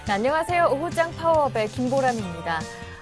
네, 안녕하세요. 오후장 파워업의 김보람입니다.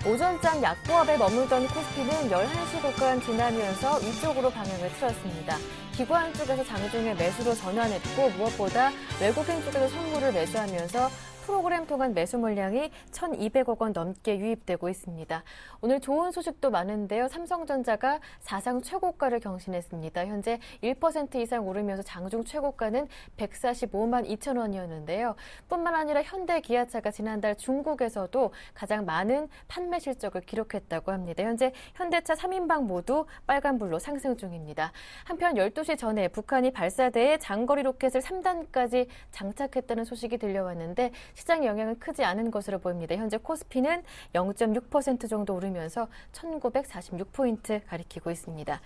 오전장 약보합에 머물던 코스피는 11시 고간 지나면서 위쪽으로 방향을 틀었습니다. 기관 쪽에서 장중에 매수로 전환했고 무엇보다 외국인 쪽에서 선물을 매수하면서 프로그램 통한 매수 물량이 1,200억 원 넘게 유입되고 있습니다. 오늘 좋은 소식도 많은데요. 삼성전자가 사상 최고가를 경신했습니다. 현재 1% 이상 오르면서 장중 최고가는 145만 2천 원이었는데요. 뿐만 아니라 현대, 기아차가 지난달 중국에서도 가장 많은 판매 실적을 기록했다고 합니다. 현재 현대차 3인방 모두 빨간불로 상승 중입니다. 한편 12시 전에 북한이 발사대에 장거리 로켓을 3단까지 장착했다는 소식이 들려왔는데 시장 영향은 크지 않은 것으로 보입니다. 현재 코스피는 0.6% 정도 오르면서 1946포인트 가리키고 있습니다.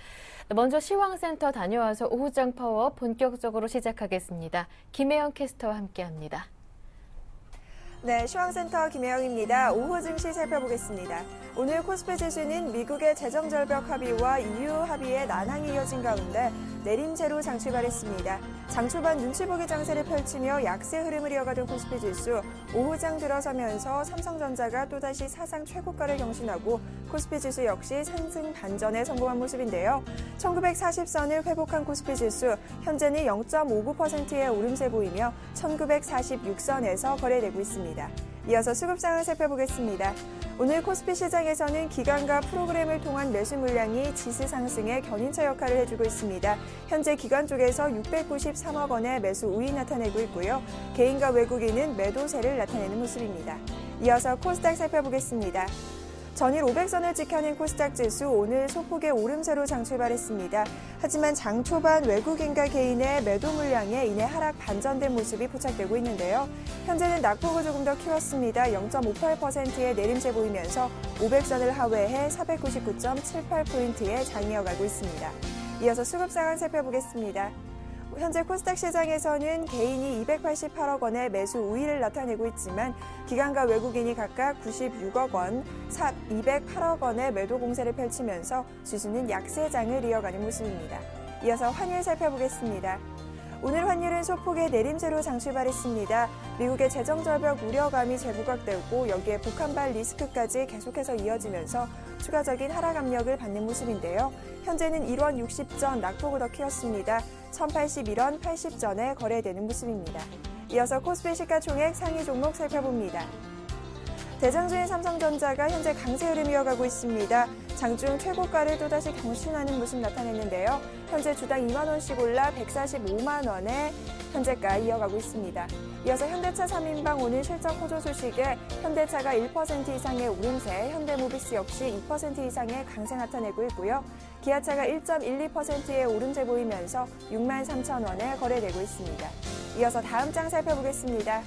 먼저 시황센터 다녀와서 오후장 파워업 본격적으로 시작하겠습니다. 김혜영 캐스터와 함께합니다. 네, 시황센터 김혜영입니다. 오후 증시 살펴보겠습니다. 오늘 코스피 지수는 미국의 재정절벽 합의와 EU 합의의 난항이 이어진 가운데 내림세로 장 출발했습니다. 장 초반 눈치보기 장세를 펼치며 약세 흐름을 이어가던 코스피 지수, 오후장 들어서면서 삼성전자가 또다시 사상 최고가를 경신하고 코스피 지수 역시 상승 반전에 성공한 모습인데요. 1940선을 회복한 코스피 지수, 현재는 0.59%의 오름세 보이며 1946선에서 거래되고 있습니다. 이어서 수급 상황 살펴보겠습니다. 오늘 코스피 시장에서는 기관과 프로그램을 통한 매수 물량이 지수 상승에 견인차 역할을 해주고 있습니다. 현재 기관 쪽에서 693억 원의 매수 우위 나타내고 있고요. 개인과 외국인은 매도세를 나타내는 모습입니다. 이어서 코스닥 살펴보겠습니다. 전일 500선을 지켜낸 코스닥 지수 오늘 소폭의 오름세로 장 출발했습니다. 하지만 장 초반 외국인과 개인의 매도 물량에 인해 하락 반전된 모습이 포착되고 있는데요. 현재는 낙폭을 조금 더 키웠습니다. 0.58%의 내림세 보이면서 500선을 하회해 499.78포인트에 장 이어가고 있습니다. 이어서 수급 상황 살펴보겠습니다. 현재 코스닥 시장에서는 개인이 288억 원의 매수 우위를 나타내고 있지만 기관과 외국인이 각각 96억 원, 208억 원의 매도 공세를 펼치면서 지수는 약세장을 이어가는 모습입니다. 이어서 환율 살펴보겠습니다. 오늘 환율은 소폭의 내림세로 장 출발했습니다. 미국의 재정절벽 우려감이 재부각되고 여기에 북한발 리스크까지 계속해서 이어지면서 추가적인 하락 압력을 받는 모습인데요. 현재는 1원 60전 낙폭을 더 키웠습니다. 1081원 80전에 거래되는 모습입니다. 이어서 코스피 시가총액 상위 종목 살펴봅니다. 대장주인 삼성전자가 현재 강세 흐름 이어가고 있습니다. 장중 최고가를 또다시 경신하는 모습 나타냈는데요. 현재 주당 2만 원씩 올라 145만 원에 현재가 이어가고 있습니다. 이어서 현대차 3인방 오늘 실적 호조 소식에 현대차가 1% 이상의 오름세, 현대모비스 역시 2% 이상의 강세 나타내고 있고요. 기아차가 1.12%의 오름세 보이면서 6만 3천 원에 거래되고 있습니다. 이어서 다음 장 살펴보겠습니다.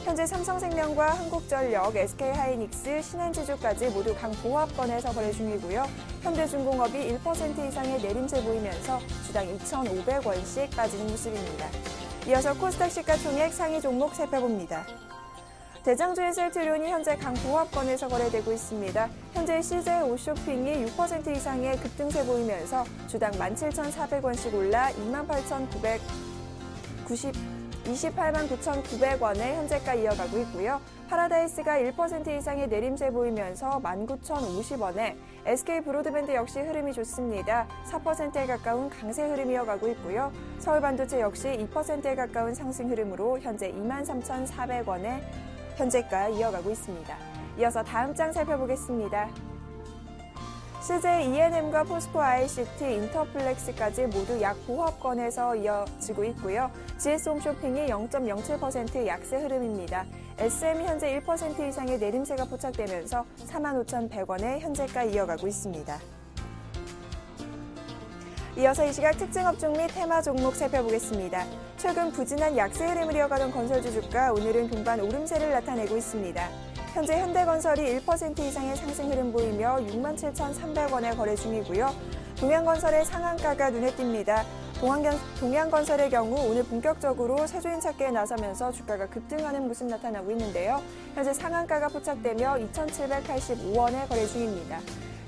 현재 삼성생명과 한국전력, SK하이닉스, 신한지주까지 모두 강보합권에서 거래 중이고요. 현대중공업이 1% 이상의 내림세 보이면서 주당 2,500원씩 빠지는 모습입니다. 이어서 코스닥 시가총액 상위 종목 살펴봅니다. 대장주인 셀트리온이 현재 강보합권에서 거래되고 있습니다. 현재 CJ 오쇼핑이 6% 이상의 급등세 보이면서 주당 17,400원씩 올라 28만 9,900원에 현재가 이어가고 있고요. 파라다이스가 1% 이상의 내림세 보이면서 19,050원에 SK브로드밴드 역시 흐름이 좋습니다. 4%에 가까운 강세 흐름 이어가고 있고요. 서울반도체 역시 2%에 가까운 상승 흐름으로 현재 23,400원에 현재가 이어가고 있습니다. 이어서 다음 장 살펴보겠습니다. CJ ENM과 포스코 ICT, 인터플렉스까지 모두 약 보합권에서 이어지고 있고요. GS홈쇼핑이 0.07% 약세 흐름입니다. SM이 현재 1% 이상의 내림세가 포착되면서 45,100원에 현재가 이어가고 있습니다. 이어서 이 시각 특징 업종 및 테마 종목 살펴보겠습니다. 최근 부진한 약세 흐름을 이어가던 건설주 주가 오늘은 동반 오름세를 나타내고 있습니다. 현재 현대건설이 1% 이상의 상승 흐름 보이며 67,300원에 거래 중이고요. 동양건설의 상한가가 눈에 띕니다. 동양건설의 경우 오늘 본격적으로 세주인 찾기에 나서면서 주가가 급등하는 모습 나타나고 있는데요. 현재 상한가가 포착되며 2,785원에 거래 중입니다.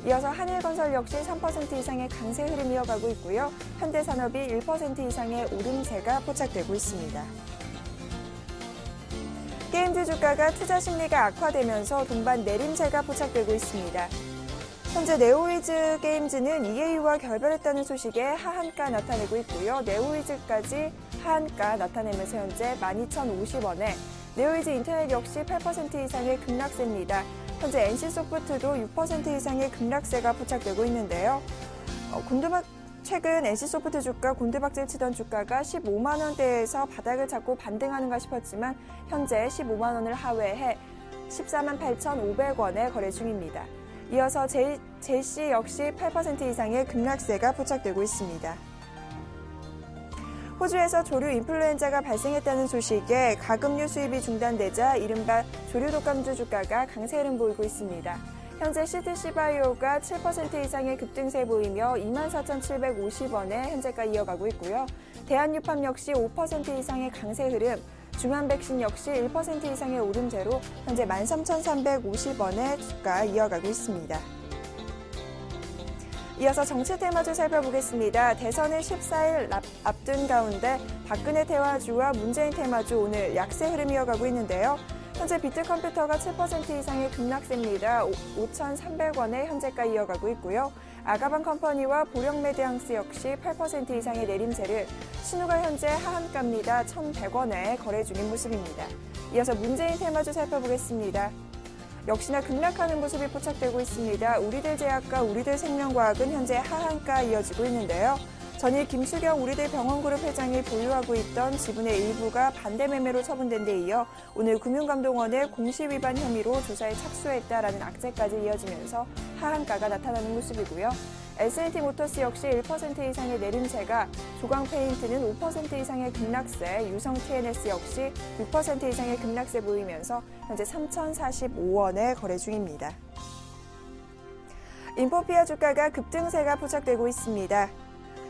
이어서 한일건설 역시 3% 이상의 강세 흐름 이어가고 있고요. 현대산업이 1% 이상의 오름세가 포착되고 있습니다. 게임주 주가가 투자 심리가 악화되면서 동반 내림세가 포착되고 있습니다. 현재 네오위즈 게임즈는 EA와 결별했다는 소식에 하한가 나타내고 있고요. 네오위즈까지 하한가 나타내면서 현재 12,050원에 네오위즈 인터넷 역시 8% 이상의 급락세입니다. 현재 NC소프트도 6% 이상의 급락세가 포착되고 있는데요. 최근 NC소프트 주가 곤두박질 치던 주가가 15만 원대에서 바닥을 잡고 반등하는가 싶었지만 현재 15만 원을 하회해 14만 8,500원에 거래 중입니다. 이어서 JC 역시 8% 이상의 급락세가 포착되고 있습니다. 호주에서 조류 인플루엔자가 발생했다는 소식에 가금류 수입이 중단되자 이른바 조류 독감주 주가가 강세 흐름 보이고 있습니다. 현재 CTC바이오가 7% 이상의 급등세 보이며 24,750원에 현재가 이어가고 있고요. 대한유팜 역시 5% 이상의 강세 흐름, 중한백신 역시 1% 이상의 오름세로 현재 13,350원에 주가 이어가고 있습니다. 이어서 정치 테마주 살펴보겠습니다. 대선을 14일 앞둔 가운데 박근혜 테마주와 문재인 테마주 오늘 약세 흐름 이어가고 있는데요. 현재 비트컴퓨터가 7% 이상의 급락세입니다. 5,300원에 현재가 이어가고 있고요. 아가방 컴퍼니와 보령메디앙스 역시 8% 이상의 내림세를, 신우가 현재 하한가입니다. 1,100원에 거래 중인 모습입니다. 이어서 문재인 테마주 살펴보겠습니다. 역시나 급락하는 모습이 포착되고 있습니다. 우리들제약과 우리들생명과학은 현재 하한가 이어지고 있는데요. 전일 김수경 우리들병원그룹 회장이 보유하고 있던 지분의 일부가 반대 매매로 처분된 데 이어 오늘 금융감독원의 공시위반 혐의로 조사에 착수했다라는 악재까지 이어지면서 하한가가 나타나는 모습이고요. S&T모터스 역시 1% 이상의 내림세가, 조광페인트는 5% 이상의 급락세, 유성 TNS 역시 6% 이상의 급락세 보이면서 현재 3,045원에 거래 중입니다. 인포피아 주가가 급등세가 포착되고 있습니다.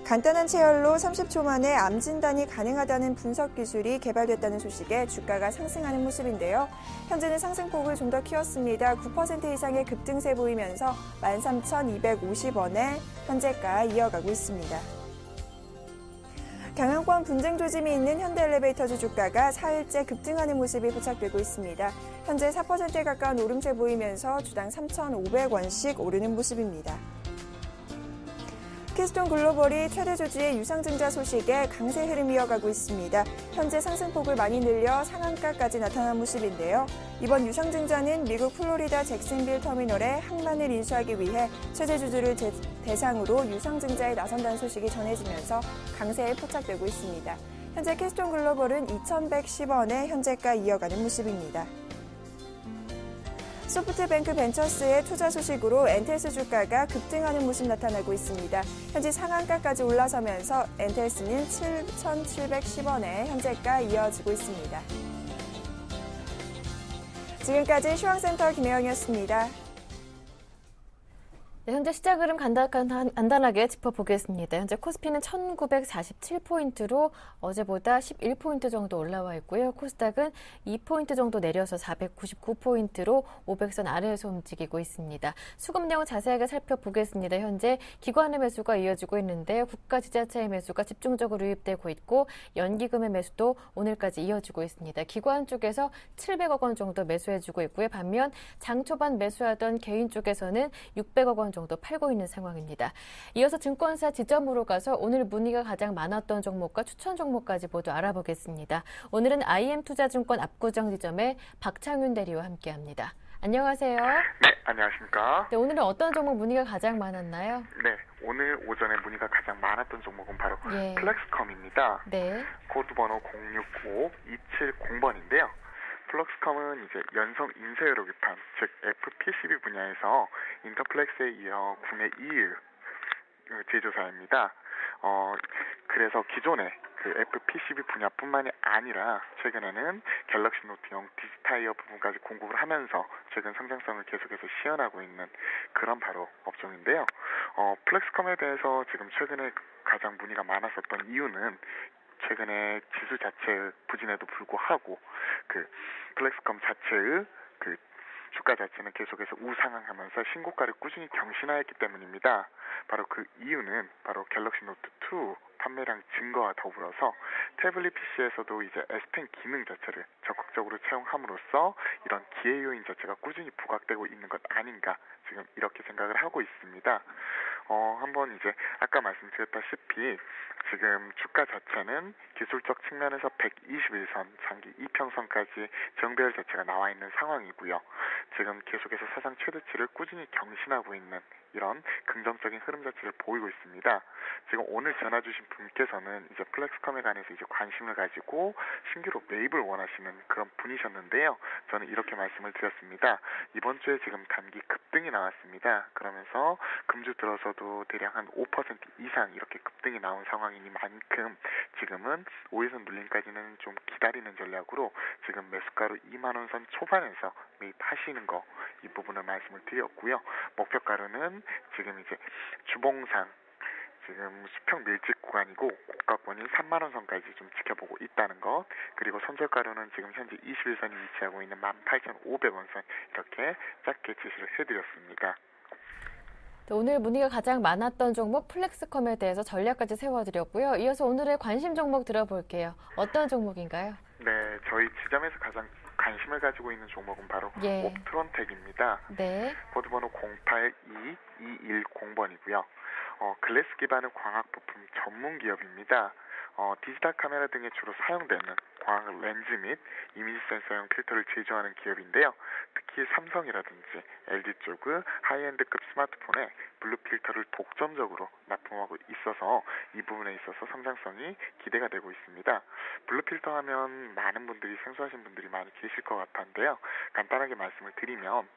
간단한 체열로 30초 만에 암 진단이 가능하다는 분석 기술이 개발됐다는 소식에 주가가 상승하는 모습인데요. 현재는 상승폭을 좀 더 키웠습니다. 9% 이상의 급등세 보이면서 13,250원에 현재가 이어가고 있습니다. 경영권 분쟁 조짐이 있는 현대엘리베이터즈 주가가 4일째 급등하는 모습이 포착되고 있습니다. 현재 4%에 가까운 오름세 보이면서 주당 3,500원씩 오르는 모습입니다. 키스톤 글로벌이 최대 주주의 유상증자 소식에 강세 흐름 이어가고 있습니다. 현재 상승폭을 많이 늘려 상한가까지 나타난 모습인데요. 이번 유상증자는 미국 플로리다 잭슨빌 터미널에 항만을 인수하기 위해 최대 주주를 대상으로 유상증자에 나선다는 소식이 전해지면서 강세에 포착되고 있습니다. 현재 키스톤 글로벌은 2,110원에 현재가 이어가는 모습입니다. 소프트뱅크 벤처스의 투자 소식으로 엔텔스 주가가 급등하는 모습 나타나고 있습니다. 현재 상한가까지 올라서면서 엔텔스는 7,710원에 현재가 이어지고 있습니다. 지금까지 시황센터 김혜영이었습니다. 네, 현재 시작 흐름 간단하게 짚어보겠습니다. 현재 코스피는 1947포인트로 어제보다 11포인트 정도 올라와 있고요. 코스닥은 2포인트 정도 내려서 499포인트로 500선 아래에서 움직이고 있습니다. 수급 내용 자세하게 살펴보겠습니다. 현재 기관의 매수가 이어지고 있는데 국가 지자체의 매수가 집중적으로 유입되고 있고 연기금의 매수도 오늘까지 이어지고 있습니다. 기관 쪽에서 700억 원 정도 매수해주고 있고요. 반면 장 초반 매수하던 개인 쪽에서는 600억 원 정도 팔고 있는 상황입니다. 이어서 증권사 지점으로 가서 오늘 문의가 가장 많았던 종목과 추천 종목까지 모두 알아보겠습니다. 오늘은 IM투자증권 압구정 지점의 박창윤 대리와 함께합니다. 안녕하세요. 네, 안녕하십니까. 네, 오늘은 어떤 종목 문의가 가장 많았나요? 네, 오늘 오전에 문의가 가장 많았던 종목은 바로 예. 플렉스컴입니다. 네. 코드번호 065270번인데요. 플렉스컴은 이제 연성 인쇄회로 기판, 즉 FPCB 분야에서 인터플렉스에 이어 국내 2위 제조사입니다. 그래서 기존에 그 FPCB 분야뿐만이 아니라 최근에는 갤럭시 노트형 디지타이어 부분까지 공급을 하면서 최근 성장성을 계속해서 시현하고 있는 그런 바로 업종인데요. 플렉스컴에 대해서 지금 최근에 가장 문의가 많았었던 이유는 최근에 지수 자체의 부진에도 불구하고 그 플렉스컴 자체의 그 주가 자체는 계속해서 우상향하면서 신고가를 꾸준히 경신하였기 때문입니다. 바로 그 이유는 바로 갤럭시 노트 2 판매량 증가와 더불어서 태블릿 PC에서도 이제 S Pen 기능 자체를 적극적으로 채용함으로써 이런 기회 요인 자체가 꾸준히 부각되고 있는 것 아닌가 지금 이렇게 생각을 하고 있습니다. 한번 이제 아까 말씀드렸다시피 지금 주가 자체는 기술적 측면에서 121선, 장기 이평선까지 정배열 자체가 나와 있는 상황이고요. 지금 계속해서 사상 최대치를 꾸준히 경신하고 있는 이런 긍정적인 흐름 자체를 보이고 있습니다. 지금 오늘 전화 주신 분께서는 이제 플렉스컴에 관해서 이제 관심을 가지고 신규로 매입을 원하시는 그런 분이셨는데요. 저는 이렇게 말씀을 드렸습니다. 이번 주에 지금 단기 급등이 나왔습니다. 그러면서 금주 들어서도 대략 한 5% 이상 이렇게 급등이 나온 상황이니만큼 지금은 5일선 눌림까지는 좀 기다리는 전략으로 지금 매수가로 2만원 선 초반에서 매입하시는 거 이 부분을 말씀을 드렸고요. 목표가로는 지금 이제 주봉상 지금 수평 밀집 구간이고 고가권이 3만원 선까지 좀 지켜보고 있다는 것, 그리고 손절가로는 지금 현재 21선이 위치하고 있는 18,500원 선 이렇게 짧게 제시를 해드렸습니다. 오늘 문의가 가장 많았던 종목 플렉스컴에 대해서 전략까지 세워드렸고요. 이어서 오늘의 관심 종목 들어볼게요. 어떤 종목인가요? 네, 저희 지점에서 가장 관심을 가지고 있는 종목은 바로 옵트론텍입니다. 네. 코드번호 082210번이고요. 글래스 기반의 광학 부품 전문 기업입니다. 디지털 카메라 등에 주로 사용되는 광학 렌즈 및 이미지 센서용 필터를 제조하는 기업인데요. 특히 삼성이라든지 LG 쪽의 하이엔드급 스마트폰에 블루 필터를 독점적으로 납품하고 있어서 이 부분에 있어서 성장성이 기대가 되고 있습니다. 블루 필터 하면 많은 분들이 생소하신 분들이 많이 계실 것 같은데요. 간단하게 말씀을 드리면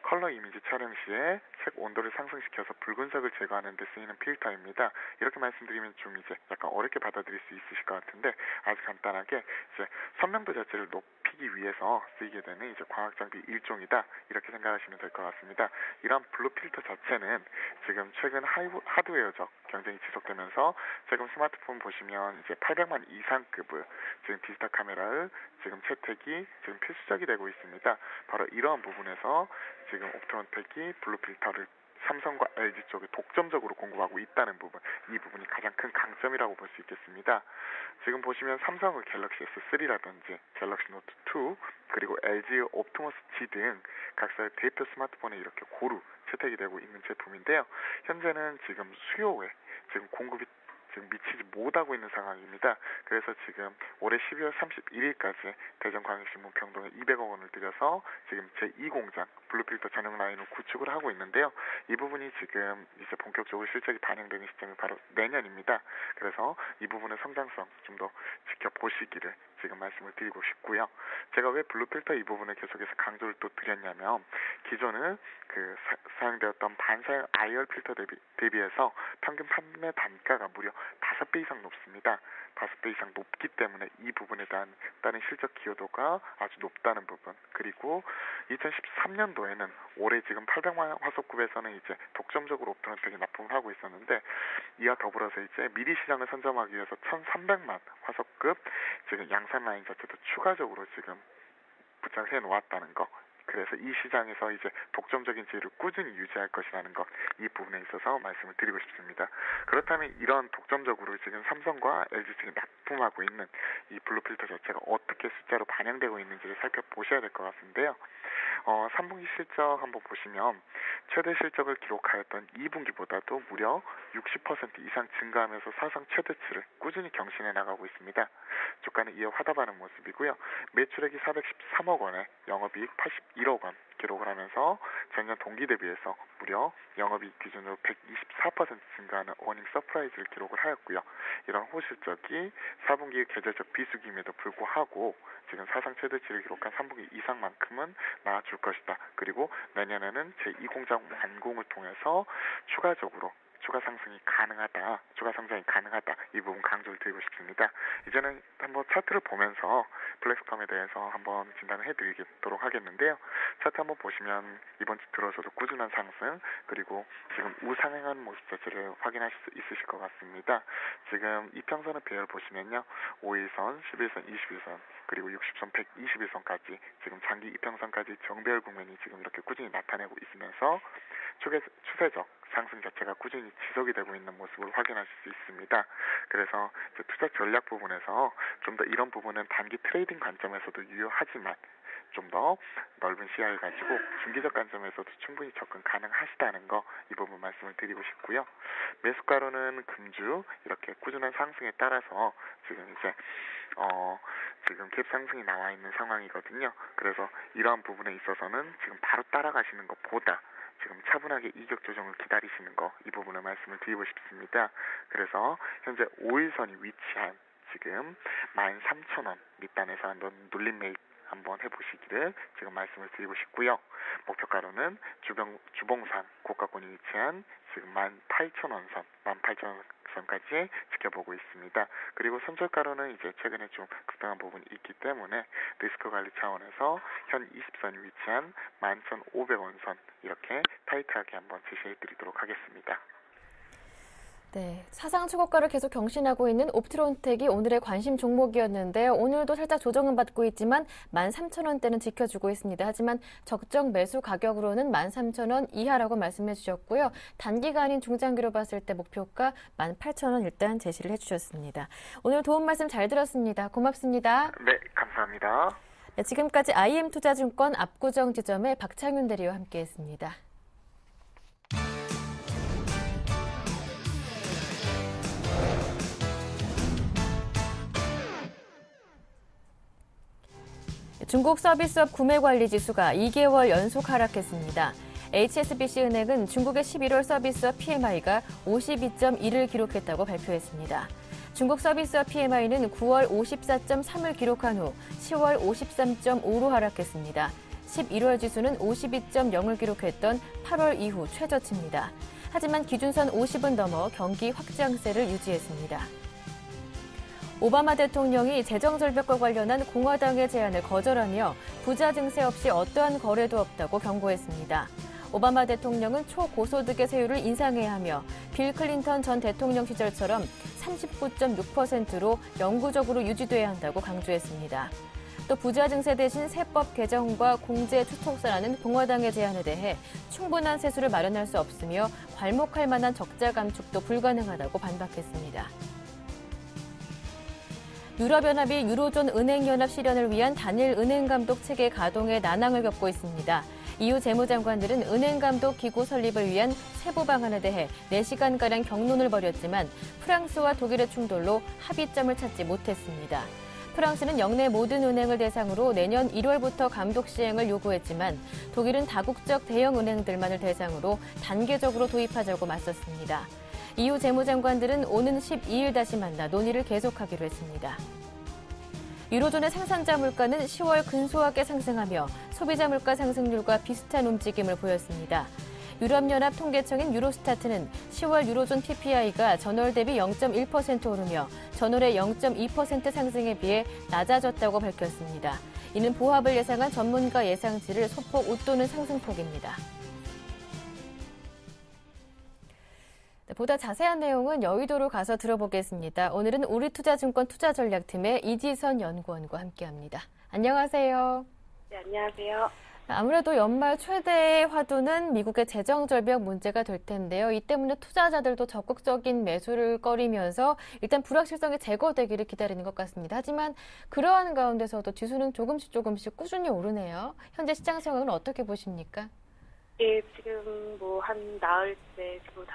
컬러 이미지 촬영 시에 색 온도를 상승시켜서 붉은색을 제거하는 데 쓰이는 필터입니다. 이렇게 말씀드리면 좀 이제 약간 어렵게 받아들일 수 있으실 것 같은데 아주 간단하게 이제 선명도 자체를 높이기 위해서 쓰이게 되는 이제 광학 장비 일종이다 이렇게 생각하시면 될 것 같습니다. 이런 블루 필터 자체는 지금 최근 하드웨어적 경쟁이 지속되면서 지금 스마트폰 보시면 이제 800만 이상급의 지금 디지털 카메라의 지금 채택이 지금 필수적이 되고 있습니다. 바로 이러한 부분에서 지금 옵트론텍이 블루 필터를 삼성과 LG 쪽에 독점적으로 공급하고 있다는 부분, 이 부분이 가장 큰 강점이라고 볼 수 있겠습니다. 지금 보시면 삼성의 갤럭시 S3라든지 갤럭시 노트 2 그리고 LG의 옵티머스 G 등 각사의 대표 스마트폰에 이렇게 고루 채택이 되고 있는 제품인데요. 현재는 지금 수요에 지금 공급이 지금 미치지 못하고 있는 상황입니다. 그래서 지금 올해 12월 31일까지 대전광역시문 평동에 200억 원을 들여서 지금 제2공장 블루필터 전용 라인을 구축을 하고 있는데요. 이 부분이 지금 이제 본격적으로 실적이 반영되는 시점이 바로 내년입니다. 그래서 이 부분의 성장성 좀 더 지켜보시기를 지금 말씀을 드리고 싶고요. 제가 왜 블루필터 이 부분을 계속해서 강조를 또 드렸냐면 기존은 그 사용되었던 반사용 IR 필터 대비해서 평균 판매 단가가 무려 5배 이상 높습니다. 5배 이상 높기 때문에 이 부분에 따른 실적 기여도가 아주 높다는 부분, 그리고 2013년도에는 올해 지금 800만 화소급에서는 이제 독점적으로 옵트론텍이 납품을 하고 있었는데 이와 더불어서 이제 미리 시장을 선점하기 위해서 1300만 화소급 지금 양산 라인 자체도 추가적으로 지금 부착해 놓았다는 거. 그래서 이 시장에서 이제 독점적인 지위를 꾸준히 유지할 것이라는 것, 이 부분에 있어서 말씀을 드리고 싶습니다. 그렇다면 이런 독점적으로 지금 삼성과 LG 측이 납품하고 있는 이 블루필터 자체가 어떻게 숫자로 반영되고 있는지를 살펴보셔야 될 것 같은데요. 3분기 실적 한번 보시면 최대 실적을 기록하였던 2분기보다도 무려 60% 이상 증가하면서 사상 최대치를 꾸준히 경신해 나가고 있습니다. 주가는 이어 화답하는 모습이고요. 매출액이 413억 원에 영업이익 81억 원 기록을 하면서 전년 동기 대비해서 무려 영업이익 기준으로 124% 증가하는 어닝 서프라이즈를 기록을 하였고요. 이런 호실적이 4분기 계절적 비수기임에도 불구하고 지금 사상 최대치를 기록한 3분기 이상만큼은 나와줄 것이다. 그리고 내년에는 제2공장 완공을 통해서 추가적으로 추가 상승이 가능하다, 추가 상승이 가능하다, 이 부분 강조를 드리고 싶습니다. 이제는 한번 차트를 보면서 플렉스컴에 대해서 한번 진단을 해드리도록 하겠는데요. 차트 한번 보시면 이번 주 들어서도 꾸준한 상승, 그리고 지금 우상향하는 모습 자체를 확인하실 수 있으실 것 같습니다. 지금 이평선의 배열 보시면요, 5일선, 11선, 21선, 그리고 60선, 121선까지 지금 장기 이평선까지 정배열 국면이 지금 이렇게 꾸준히 나타내고 있으면서 추세적 상승 자체가 꾸준히 지속이 되고 있는 모습을 확인하실 수 있습니다. 그래서 투자 전략 부분에서 좀 더 이런 부분은 단기 트레이딩 관점에서도 유효하지만 좀 더 넓은 시야를 가지고 중기적 관점에서도 충분히 접근 가능하시다는 거, 이 부분 말씀을 드리고 싶고요. 매수가로는 금주 이렇게 꾸준한 상승에 따라서 지금 이제 지금 갭 상승이 나와 있는 상황이거든요. 그래서 이러한 부분에 있어서는 지금 바로 따라가시는 것보다 지금 차분하게 이격 조정을 기다리시는 거, 이 부분을 말씀을 드리고 싶습니다. 그래서 현재 5일선이 위치한 지금 13,000원 밑단에서 한번 눌림 매입 한번 해보시기를 지금 말씀을 드리고 싶고요. 목표가로는 주봉상 고가권이 위치한 지금 18,000원 선, 18,000원선까지 지켜보고 있습니다. 그리고 손절가로는 이제 최근에 좀 급등한 부분이 있기 때문에 리스크 관리 차원에서 현 20선이 위치한 11,500원 선, 이렇게 타이트하게 한번 제시해드리도록 하겠습니다. 네, 사상 최고가를 계속 경신하고 있는 옵트론텍이 오늘의 관심 종목이었는데요. 오늘도 살짝 조정은 받고 있지만 13,000원대는 지켜주고 있습니다. 하지만 적정 매수 가격으로는 13,000원 이하라고 말씀해 주셨고요. 단기간인 중장기로 봤을 때 목표가 18,000원 일단 제시를 해주셨습니다. 오늘 도움 말씀 잘 들었습니다. 고맙습니다. 네, 감사합니다. 네, 지금까지 IM투자증권 압구정 지점의 박창윤 대리와 함께했습니다. 중국 서비스업 구매관리지수가 2개월 연속 하락했습니다. HSBC은행은 중국의 11월 서비스업 PMI가 52.1을 기록했다고 발표했습니다. 중국 서비스업 PMI는 9월 54.3을 기록한 후 10월 53.5로 하락했습니다. 11월 지수는 52.0을 기록했던 8월 이후 최저치입니다. 하지만 기준선 50은 넘어 경기 확장세를 유지했습니다. 오바마 대통령이 재정절벽과 관련한 공화당의 제안을 거절하며 부자 증세 없이 어떠한 거래도 없다고 경고했습니다. 오바마 대통령은 초고소득의 세율을 인상해야 하며 빌 클린턴 전 대통령 시절처럼 39.6%로 영구적으로 유지돼야 한다고 강조했습니다. 또 부자 증세 대신 세법 개정과 공제 추촉사라는 공화당의 제안에 대해 충분한 세수를 마련할 수 없으며 괄목할 만한 적자 감축도 불가능하다고 반박했습니다. 유럽연합이 유로존 은행연합 실현을 위한 단일 은행감독 체계 가동에 난항을 겪고 있습니다. EU 재무장관들은 은행감독기구 설립을 위한 세부 방안에 대해 4시간가량 격론을 벌였지만 프랑스와 독일의 충돌로 합의점을 찾지 못했습니다. 프랑스는 역내 모든 은행을 대상으로 내년 1월부터 감독 시행을 요구했지만 독일은 다국적 대형 은행들만을 대상으로 단계적으로 도입하자고 맞섰습니다. EU 재무장관들은 오는 12일 다시 만나 논의를 계속하기로 했습니다. 유로존의 생산자 물가는 10월 근소하게 상승하며 소비자 물가 상승률과 비슷한 움직임을 보였습니다. 유럽연합 통계청인 유로스타트는 10월 유로존 PPI가 전월 대비 0.1% 오르며 전월의 0.2% 상승에 비해 낮아졌다고 밝혔습니다. 이는 보합을 예상한 전문가 예상치를 소폭 웃도는 상승폭입니다. 보다 자세한 내용은 여의도로 가서 들어보겠습니다. 오늘은 우리투자증권 투자전략팀의 이지선 연구원과 함께합니다. 안녕하세요. 네, 안녕하세요. 아무래도 연말 최대의 화두는 미국의 재정절벽 문제가 될 텐데요. 이 때문에 투자자들도 적극적인 매수를 꺼리면서 일단 불확실성이 제거되기를 기다리는 것 같습니다. 하지만 그러한 가운데서도 지수는 조금씩 꾸준히 오르네요. 현재 시장 상황은 어떻게 보십니까? 예, 지금 한 나흘째 지금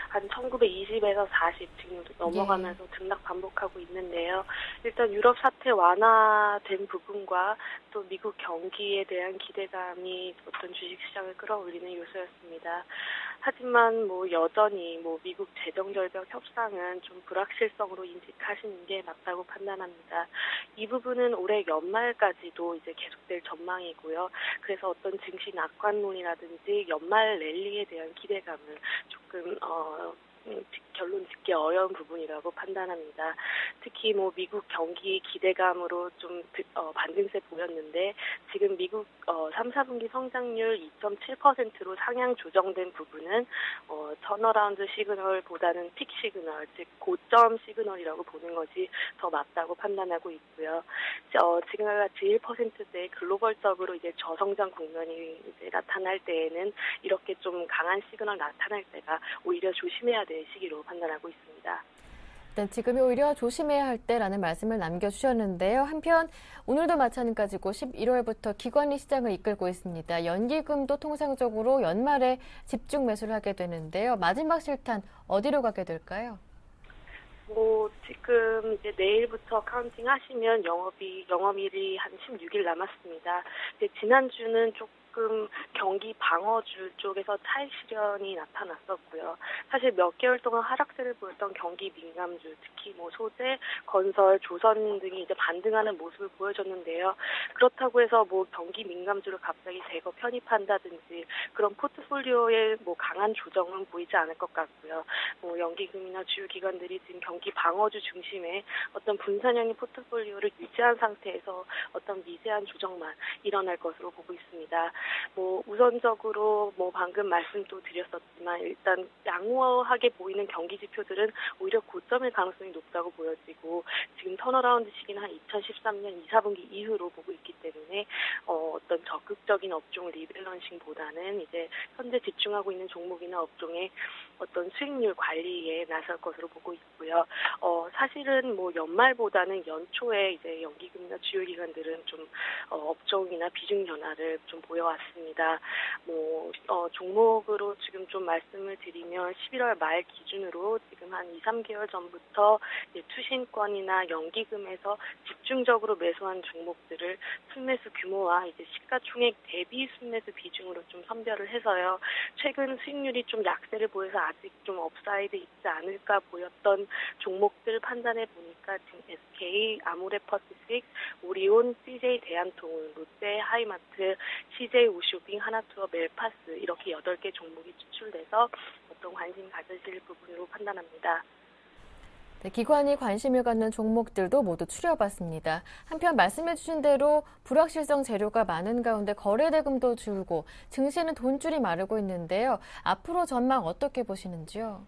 한 1920에서 40 지금 넘어가면서 등락 반복하고 있는데요. 일단 유럽 사태 완화된 부분과 또 미국 경기에 대한 기대감이 어떤 주식시장을 끌어올리는 요소였습니다. 하지만 여전히 미국 재정절벽 협상은 좀 불확실성으로 인식하시는 게 맞다고 판단합니다. 이 부분은 올해 연말까지도 이제 계속될 전망이고요. 그래서 어떤 증시 낙관론이라든지 연말 랠리에 대한 기대감을 조금 조금 결론 짓기 어려운 부분이라고 판단합니다. 특히 뭐 미국 경기 기대감으로 좀 반등세 보였는데 지금 미국 3, 4분기 성장률 2.7%로 상향 조정된 부분은 턴어라운드 시그널보다는 픽 시그널, 즉 고점 시그널이라고 보는 것이 더 맞다고 판단하고 있고요. 지금과 같이 1%대 글로벌적으로 이제 저성장 국면이 이제 나타날 때에는 이렇게 좀 강한 시그널 나타날 때가 오히려 조심해야 될 시기로 판단하고 있습니다. 일단 지금이 오히려 조심해야 할 때라는 말씀을 남겨주셨는데요. 한편 오늘도 마찬가지고 11월부터 기관이 시장을 이끌고 있습니다. 연기금도 통상적으로 연말에 집중 매수를 하게 되는데요. 마지막 실탄 어디로 가게 될까요? 지금 이제 내일부터 카운팅 하시면 영업일이 한 16일 남았습니다. 지난주는 조금 경기 방어주 쪽에서 차익 실현이 나타났었고요. 사실 몇 개월 동안 하락세를 보였던 경기 민감주, 특히 뭐 소재, 건설, 조선 등이 이제 반등하는 모습을 보여줬는데요. 그렇다고 해서 뭐 경기 민감주를 갑자기 재거 편입한다든지 그런 포트폴리오에 뭐 강한 조정은 보이지 않을 것 같고요. 뭐 연기금이나 주요 기관들이 지금 경기 방어주 중심의 어떤 분산형의 포트폴리오를 유지한 상태에서 어떤 미세한 조정만 일어날 것으로 보고 있습니다. 우선적으로 방금 말씀도 드렸었지만 일단 양호하게 보이는 경기 지표들은 오히려 고점일 가능성이 높다고 보여지고 지금 턴어라운드 시기는 한 2013년 2, 4분기 이후로 보고 있기 때문에 어떤 적극적인 업종 리밸런싱보다는 이제 현재 집중하고 있는 종목이나 업종의 어떤 수익률 관리에 나설 것으로 보고 있고요. 사실은 연말보다는 연초에 이제 연기금이나 주요 기관들은 좀 업종이나 비중 변화를 좀 보여왔습니다. 종목으로 지금 좀 말씀을 드리면 11월 말 기준으로 지금 한 2, 3개월 전부터 이제 투신권이나 연기금에서 집중적으로 매수한 종목들을 순매수 규모와 이제 시가총액 대비 순매수 비중으로 좀 선별을 해서요. 최근 수익률이 좀 약세를 보여서 아직 좀 업사이드 있지 않을까 보였던 종목들 판단해 보니까 지금 SK, 아모레퍼시픽, 오리온, CJ 대한통운, 롯데 하이마트, CJ 우쇼핑, 하나투어, 멜파스 이렇게 8개 종목이 추출돼서 어떤 관심 가지실 부분으로 판단합니다. 네, 기관이 관심을 갖는 종목들도 모두 추려봤습니다. 한편 말씀해 주신 대로 불확실성 재료가 많은 가운데 거래대금도 줄고 증시는 돈줄이 마르고 있는데요. 앞으로 전망 어떻게 보시는지요?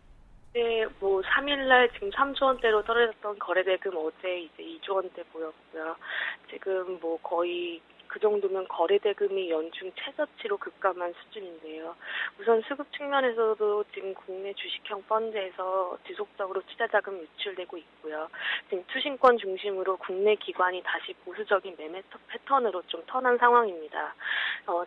네, 3일날 지금 3조 원대로 떨어졌던 거래대금 어제 이제 2조 원대 보였고요. 지금 거의 그 정도면 거래대금이 연중 최저치로 급감한 수준인데요. 우선 수급 측면에서도 지금 국내 주식형 펀드에서 지속적으로 투자자금 유출되고 있고요. 지금 투신권 중심으로 국내 기관이 다시 보수적인 매매 패턴으로 좀 턴한 상황입니다.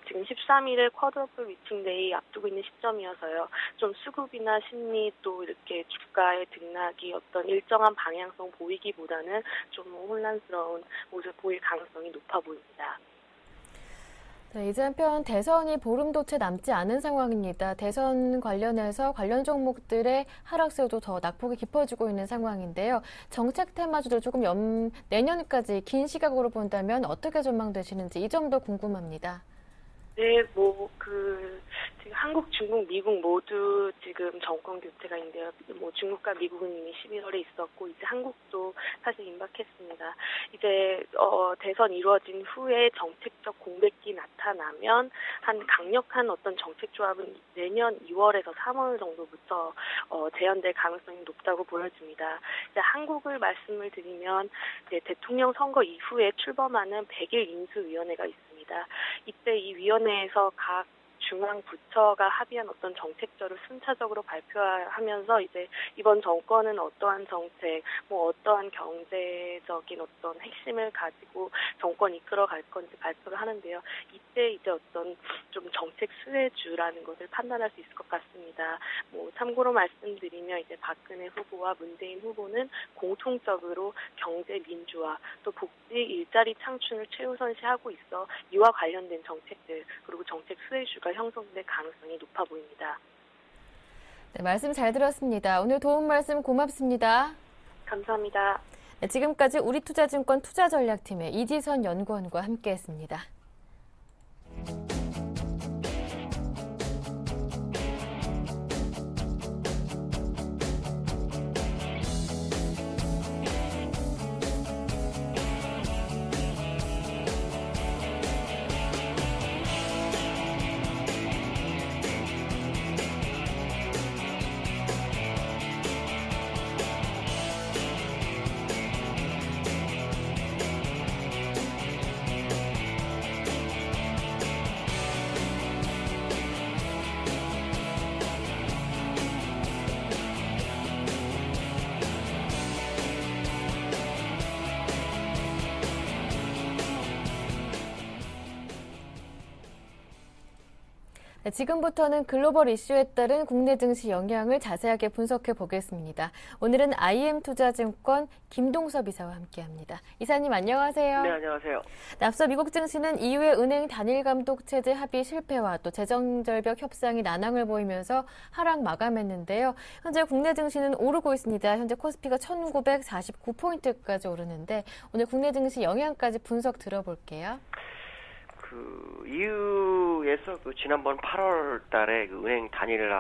지금 13일에 쿼드러플 미팅데이 앞두고 있는 시점이어서요. 좀 수급이나 심리 또 이렇게 주가의 등락이 어떤 일정한 방향성 보이기보다는 좀 혼란스러운 모습 보일 가능성이 높아 보입니다. 네, 이제 한편 대선이 보름도 채 남지 않은 상황입니다. 대선 관련해서 관련 종목들의 하락세도 더 낙폭이 깊어지고 있는 상황인데요. 정책 테마주도 조금 내년까지 긴 시각으로 본다면 어떻게 전망되시는지 이 점도 궁금합니다. 네, 지금 한국, 중국, 미국 모두 지금 정권 교체가 있는데요. 중국과 미국은 이미 11월에 있었고, 이제 한국도 사실 임박했습니다. 이제, 대선 이루어진 후에 정책적 공백기 나타나면 한 강력한 어떤 정책 조합은 내년 2월에서 3월 정도부터, 재현될 가능성이 높다고 보여집니다. 이제 한국을 말씀을 드리면, 이제 대통령 선거 이후에 출범하는 100일 인수위원회가 있습니다. 이때 이 위원회에서 각 중앙 부처가 합의한 어떤 정책들을 순차적으로 발표하면서 이제 이번 정권은 어떠한 정책, 어떠한 경제적인 어떤 핵심을 가지고 정권 이끌어 갈 건지 발표를 하는데요. 이때 이제 어떤 좀 정책 수혜주라는 것을 판단할 수 있을 것 같습니다. 참고로 말씀드리면 이제 박근혜 후보와 문재인 후보는 공통적으로 경제 민주화 또 복지 일자리 창출을 최우선시하고 있어 이와 관련된 정책들 그리고 정책 수혜주가 형성될 가능성이 높아 보입니다. 네, 말씀 잘 들었습니다. 오늘 도움 말씀 고맙습니다. 감사합니다. 네, 지금까지 우리투자증권 투자전략팀의 이지선 연구원과 함께했습니다. 네, 지금부터는 글로벌 이슈에 따른 국내 증시 영향을 자세하게 분석해 보겠습니다. 오늘은 IM투자증권 김동섭 이사와 함께합니다. 이사님 안녕하세요. 네, 안녕하세요. 앞서 미국 증시는 이후에 은행 단일 감독 체제 합의 실패와 또 재정 절벽 협상이 난항을 보이면서 하락 마감했는데요. 현재 국내 증시는 오르고 있습니다. 현재 코스피가 1949포인트까지 오르는데 오늘 국내 증시 영향까지 분석 들어볼게요. EU에서 지난번 8월 달에 은행 단일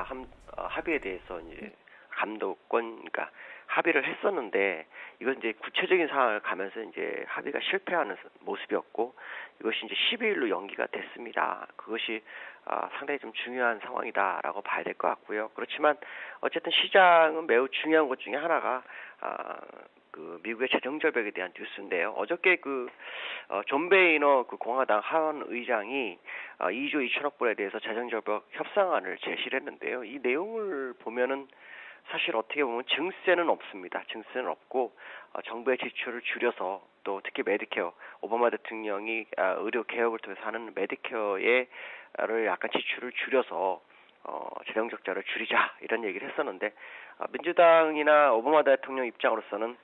합의에 대해서 이제 감독권, 그러니까 합의를 했었는데, 이건 이제 구체적인 상황을 가면서 이제 합의가 실패하는 모습이었고, 이것이 이제 12일로 연기가 됐습니다. 그것이 상당히 좀 중요한 상황이다라고 봐야 될 것 같고요. 그렇지만 어쨌든 시장은 매우 중요한 것 중에 하나가 미국의 재정 절벽에 대한 뉴스인데요. 어저께 존 베이너 공화당 하원 의장이 2조 2천억 불에 대해서 재정 절벽 협상안을 제시를 했는데요. 이 내용을 보면은 사실 어떻게 보면 증세는 없습니다. 증세는 없고 정부의 지출을 줄여서 또 특히 메디케어, 오바마 대통령이 의료 개혁을 통해서 하는 메디케어를 약간 지출을 줄여서 재정 적자를 줄이자 이런 얘기를 했었는데, 민주당이나 오바마 대통령 입장으로서는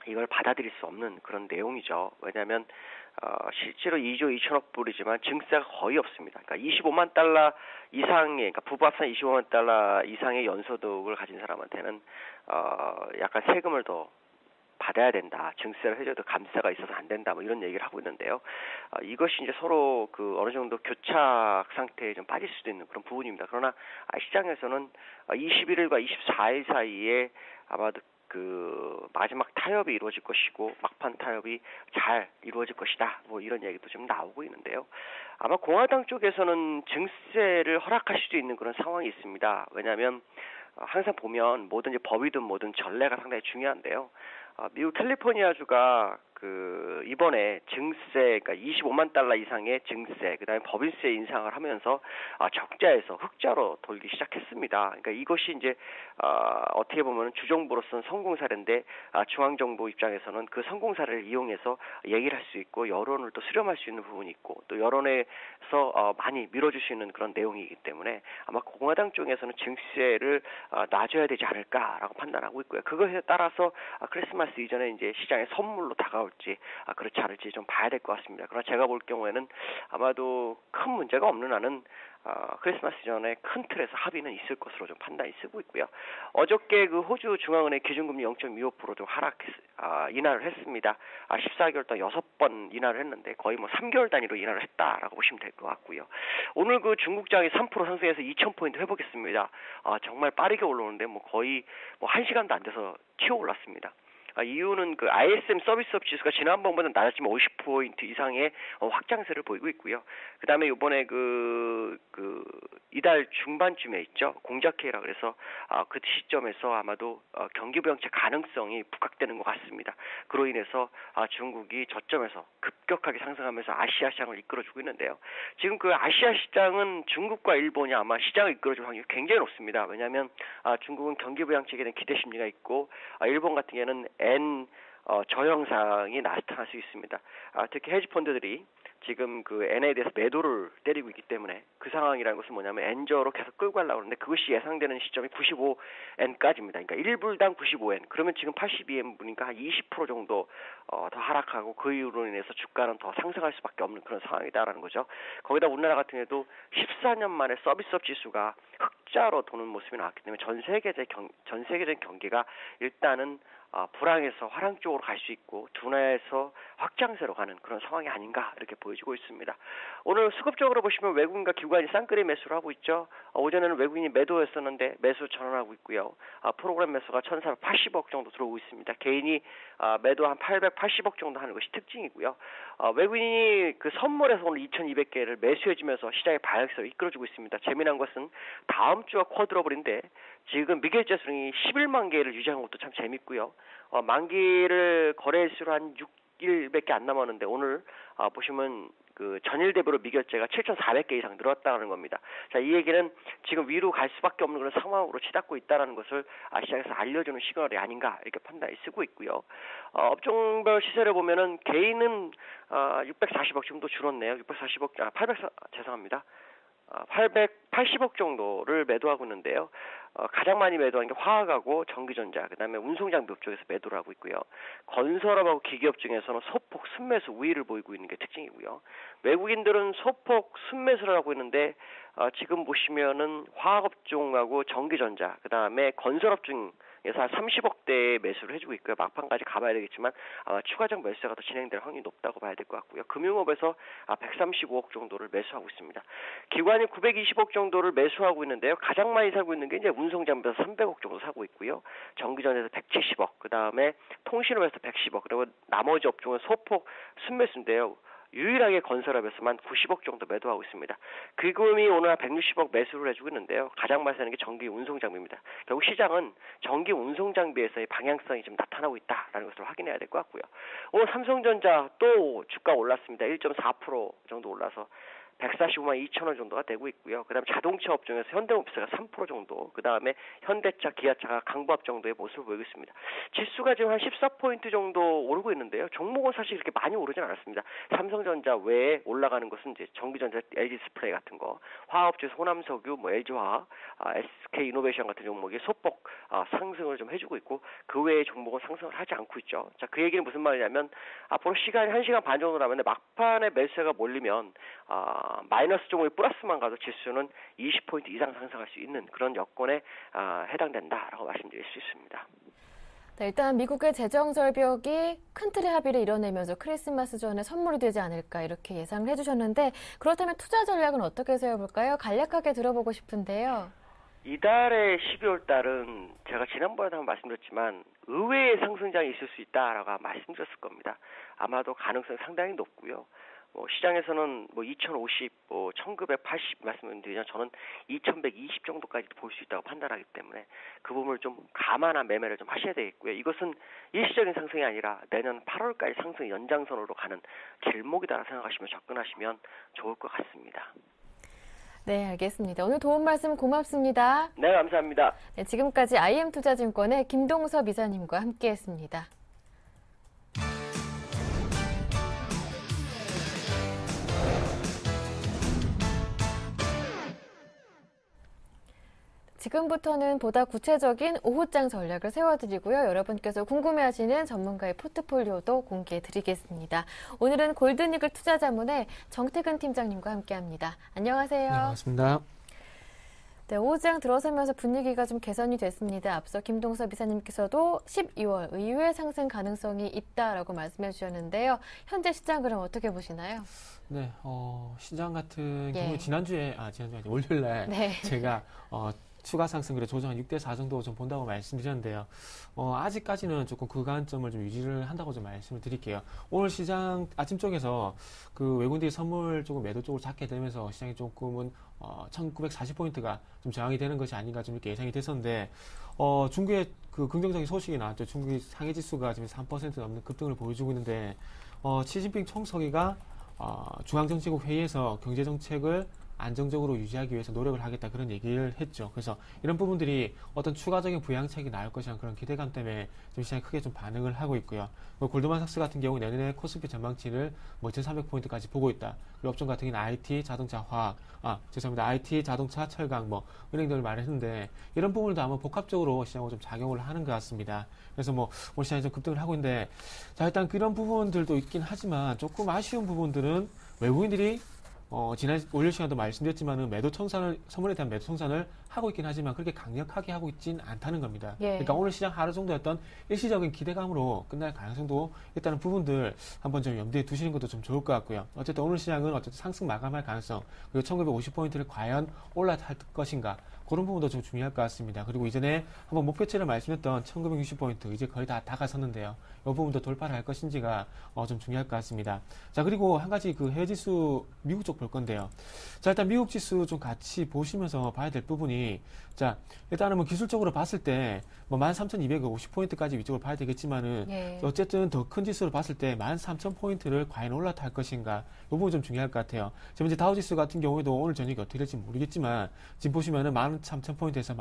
이걸 받아들일 수 없는 그런 내용이죠. 왜냐하면 실제로 2조 2천억 불이지만 증세가 거의 없습니다. 그러니까 25만 달러 이상의, 그러니까 부부 합산 25만 달러 이상의 연소득을 가진 사람한테는 약간 세금을 더 받아야 된다. 증세를 해줘도 감세가 있어서 안 된다. 뭐 이런 얘기를 하고 있는데요. 이것이 이제 서로 어느 정도 교착 상태에 좀 빠질 수도 있는 그런 부분입니다. 그러나 시장에서는 21일과 24일 사이에 아마도 마지막 타협이 이루어질 것이고 막판 타협이 잘 이루어질 것이다. 뭐 이런 얘기도 좀 나오고 있는데요. 아마 공화당 쪽에서는 증세를 허락할 수도 있는 그런 상황이 있습니다. 왜냐하면 항상 보면 뭐든지 법이든 뭐든 전례가 상당히 중요한데요. 미국 캘리포니아주가 이번에 증세, 그러니까 25만 달러 이상의 증세, 그다음에 법인세 인상을 하면서 적자에서 흑자로 돌기 시작했습니다. 그러니까 이것이 이제 어떻게 보면 주정부로서는 성공 사례인데 중앙 정부 입장에서는 그 성공 사례를 이용해서 얘기를 할 수 있고 여론을 또 수렴할 수 있는 부분이 있고 또 여론에서 많이 밀어줄 수 있는 그런 내용이기 때문에 아마 공화당 쪽에서는 증세를 놔줘야 되지 않을까라고 판단하고 있고요. 그것에 따라서 크리스마스 이전에 이제 시장에 선물로 다가올지 그렇지 않을지 좀 봐야 될 것 같습니다. 그러나 제가 볼 경우에는 아마도 큰 문제가 없는 한은 크리스마스 전에 큰 틀에서 합의는 있을 것으로 좀 판단이 쓰고 있고요. 어저께 호주 중앙은행 기준금리 0.25% 좀 인하를 했습니다. 14개월 동안 6번 인하를 했는데 거의 3개월 단위로 인하를 했다라고 보시면 될 것 같고요. 오늘 중국장이 3% 상승해서 2,000포인트 회복했습니다. 정말 빠르게 올라오는데 거의 1시간도 안 돼서 튀어 올랐습니다. 이유는 ISM 서비스업 지수가 지난번보다 낮았지만 50포인트 이상의 확장세를 보이고 있고요. 그 다음에 이번에 이달 중반쯤에 있죠. 공작회의라 그래서 그 시점에서 아마도 경기 부양책 가능성이 부각되는 것 같습니다. 그로 인해서 중국이 저점에서 급격하게 상승하면서 아시아 시장을 이끌어주고 있는데요. 지금 아시아 시장은 중국과 일본이 아마 시장을 이끌어줄 확률이 굉장히 높습니다. 왜냐하면 중국은 경기 부양책에 대한 기대 심리가 있고 일본 같은 경우에는 저형상이 나타날 수 있습니다. 특히 헤지펀드들이 지금 N에 대해서 매도를 때리고 있기 때문에 그 상황이라는 것은 뭐냐면 N저로 계속 끌고 가려고 하는데 그것이 예상되는 시점이 95엔까지입니다. 그러니까 1불당 95엔. 그러면 지금 82엔 분이니까 한 20% 정도 더 하락하고 그 이유로 인해서 주가는 더 상승할 수밖에 없는 그런 상황이다라는 거죠. 거기다 우리나라 같은 경우에도 14년 만에 서비스업 지수가 흑자로 도는 모습이 나왔기 때문에 전 세계적인 경기가 일단은 불황에서 화랑 쪽으로 갈 수 있고 둔화에서 확장세로 가는 그런 상황이 아닌가 이렇게 보여지고 있습니다. 오늘 수급적으로 보시면 외국인과 기관이 쌍끌이 매수를 하고 있죠. 오전에는 외국인이 매도했었는데 매수 전환하고 있고요. 프로그램 매수가 1,480억 정도 들어오고 있습니다. 개인이 매도 한 880억 정도 하는 것이 특징이고요. 외국인이 선물에서 오늘 2,200개를 매수해주면서 시장의 방향성을 이끌어주고 있습니다. 재미난 것은 다음 주가 쿼드러블인데 지금 미국 지수는 11만 개를 유지한 것도 참 재밌고요. 만기를 거래일수로 한 6일밖에 안 남았는데 오늘 보시면 전일 대비로 미결제가 7,400개 이상 늘었다는 겁니다. 자, 이 얘기는 지금 위로 갈 수밖에 없는 그런 상황으로 치닫고 있다는 것을 시장에서 알려주는 시그널이 아닌가 이렇게 판단이 쓰고 있고요. 업종별 시세를 보면은 개인은 640억 정도 줄었네요. 640억, 죄송합니다. 880억 정도를 매도하고 있는데요. 가장 많이 매도한 게 화학하고 전기전자, 그다음에 운송장비 쪽에서 매도를 하고 있고요. 건설업하고 기기업 중에서는 소폭 순매수 우위를 보이고 있는 게 특징이고요. 외국인들은 소폭 순매수를 하고 있는데 지금 보시면은 화학업종하고 전기전자, 그다음에 건설업종 에서 한 30억대의 매수를 해주고 있고요. 막판까지 가봐야 되겠지만 아마 추가적 매수가 더 진행될 확률이 높다고 봐야 될 것 같고요. 금융업에서 135억 정도를 매수하고 있습니다. 기관이 920억 정도를 매수하고 있는데요. 가장 많이 사고 있는 게 이제 운송장비에서 300억 정도 사고 있고요. 전기전에서 170억, 그 다음에 통신업에서 110억, 그리고 나머지 업종은 소폭 순매수인데요. 유일하게 건설업에서만 90억 정도 매도하고 있습니다. 기금이 오늘 한 160억 매수를 해주고 있는데요. 가장 많이 사는 게 전기 운송장비입니다. 결국 시장은 전기 운송장비에서의 방향성이 좀 나타나고 있다라는 것을 확인해야 될 것 같고요. 오늘 삼성전자 또 주가 올랐습니다. 1.4% 정도 올라서 145만 2천 원 정도가 되고 있고요. 그다음에 자동차 업종에서 현대모비스가 3% 정도, 그다음에 현대차, 기아차가 강보합 정도의 모습을 보이고 있습니다. 지수가 지금 한 14포인트 정도 오르고 있는데요. 종목은 사실 이렇게 많이 오르진 않았습니다. 삼성전자 외에 올라가는 것은 이제 전기전자, LG디스플레이 같은 거, 화학업체에서 호남석유, LG화학, SK이노베이션 같은 종목이 소폭 상승을 좀 해주고 있고, 그 외의 종목은 상승을 하지 않고 있죠. 자, 그 얘기는 무슨 말이냐면 앞으로 시간이 1시간 반 정도 남았는데 막판에 매수세가 몰리면 마이너스 종목이 플러스만 가도 지수는 20포인트 이상 상승할 수 있는 그런 여건에 해당된다라고 말씀드릴 수 있습니다. 네, 일단 미국의 재정 절벽이 큰 틀의 합의를 이뤄내면서 크리스마스 전에 선물이 되지 않을까 이렇게 예상을 해주셨는데, 그렇다면 투자 전략은 어떻게 세워볼까요? 간략하게 들어보고 싶은데요. 이달의 12월 달은 제가 지난번에도 한번 말씀드렸지만 의외의 상승장이 있을 수 있다라고 말씀드렸을 겁니다. 아마도 가능성이 상당히 높고요. 시장에서는 2050, 1980 말씀드리면 저는 2120 정도까지도 볼 수 있다고 판단하기 때문에 그 부분을 좀 감안한 매매를 좀 하셔야 되겠고요. 이것은 일시적인 상승이 아니라 내년 8월까지 상승 연장선으로 가는 길목이다라고 생각하시면 접근하시면 좋을 것 같습니다. 네, 알겠습니다. 오늘 도움 말씀 고맙습니다. 네, 감사합니다. 네, 지금까지 IM투자증권의 김동섭 이사님과 함께했습니다. 지금부터는 보다 구체적인 오후장 전략을 세워드리고요. 여러분께서 궁금해하시는 전문가의 포트폴리오도 공개해드리겠습니다. 오늘은 골든이글 투자자문의 정태근 팀장님과 함께합니다. 안녕하세요. 네, 반갑습니다. 네, 오후장 들어서면서 분위기가 좀 개선이 됐습니다. 앞서 김동섭 이사님께서도 12월 의외 상승 가능성이 있다라고 말씀해 주셨는데요. 현재 시장 그럼 어떻게 보시나요? 네, 시장 같은 예. 경우 지난주에 월요일날 네. 제가 추가 상승 그래 조정 한 6대4 정도 좀 본다고 말씀드렸는데요. 아직까지는 조금 그 관점을 좀 유지를 한다고 좀 말씀을 드릴게요. 오늘 시장 아침 쪽에서 그 외국인들이 선물 조금 매도 쪽으로 잡게 되면서 시장이 조금은 1940포인트가 좀 저항이 되는 것이 아닌가 좀 이렇게 예상이 됐었는데, 중국의 그 긍정적인 소식이 나왔죠. 중국의 상해 지수가 지금 3% 넘는 급등을 보여주고 있는데, 시진핑 총서기가 중앙정치국 회의에서 경제정책을 안정적으로 유지하기 위해서 노력을 하겠다 그런 얘기를 했죠. 그래서 이런 부분들이 어떤 추가적인 부양책이 나올 것이라는 그런 기대감 때문에 좀 시장이 크게 좀 반응을 하고 있고요. 골드만삭스 같은 경우 내년에 코스피 전망치를 2,300포인트까지 보고 있다. 그리고 업종 같은 경우는 IT, 자동차, 화학, IT, 자동차, 철강, 은행 등을 말했는데 이런 부분도 아마 복합적으로 시장으로 좀 작용을 하는 것 같습니다. 그래서 오늘 시장이 좀 급등을 하고 있는데, 자, 일단 그런 부분들도 있긴 하지만 조금 아쉬운 부분들은 외국인들이 지난 월요일 시간도 말씀드렸지만은 선물에 대한 매도 청산을 하고 있긴 하지만 그렇게 강력하게 하고 있진 않다는 겁니다. 예. 그러니까 오늘 시장 하루 정도였던 일시적인 기대감으로 끝날 가능성도 있다는 부분들 한번 좀 염두에 두시는 것도 좀 좋을 것 같고요. 어쨌든 오늘 시장은 상승 마감할 가능성, 그리고 1950포인트를 과연 올라탈 것인가, 그런 부분도 좀 중요할 것 같습니다. 그리고 이전에 한번 목표치를 말씀했던 1960포인트 이제 거의 다 다가섰는데요. 이 부분도 돌파를 할 것인지가 좀 중요할 것 같습니다. 자, 그리고 한 가지 그 해외 지수 미국 쪽 볼 건데요. 자, 일단 미국 지수 좀 같이 보시면서 봐야 될 부분이, 자, 일단은 기술적으로 봤을 때 13,250포인트까지 위쪽으로 봐야 되겠지만은, 예. 어쨌든 더 큰 지수로 봤을 때 13,000포인트를 과연 올라탈 것인가, 이 부분 좀 중요할 것 같아요. 지금 이제 다우지수 같은 경우에도 오늘 저녁에 어떻게 될지 모르겠지만 지금 보시면은 13,000포인트에서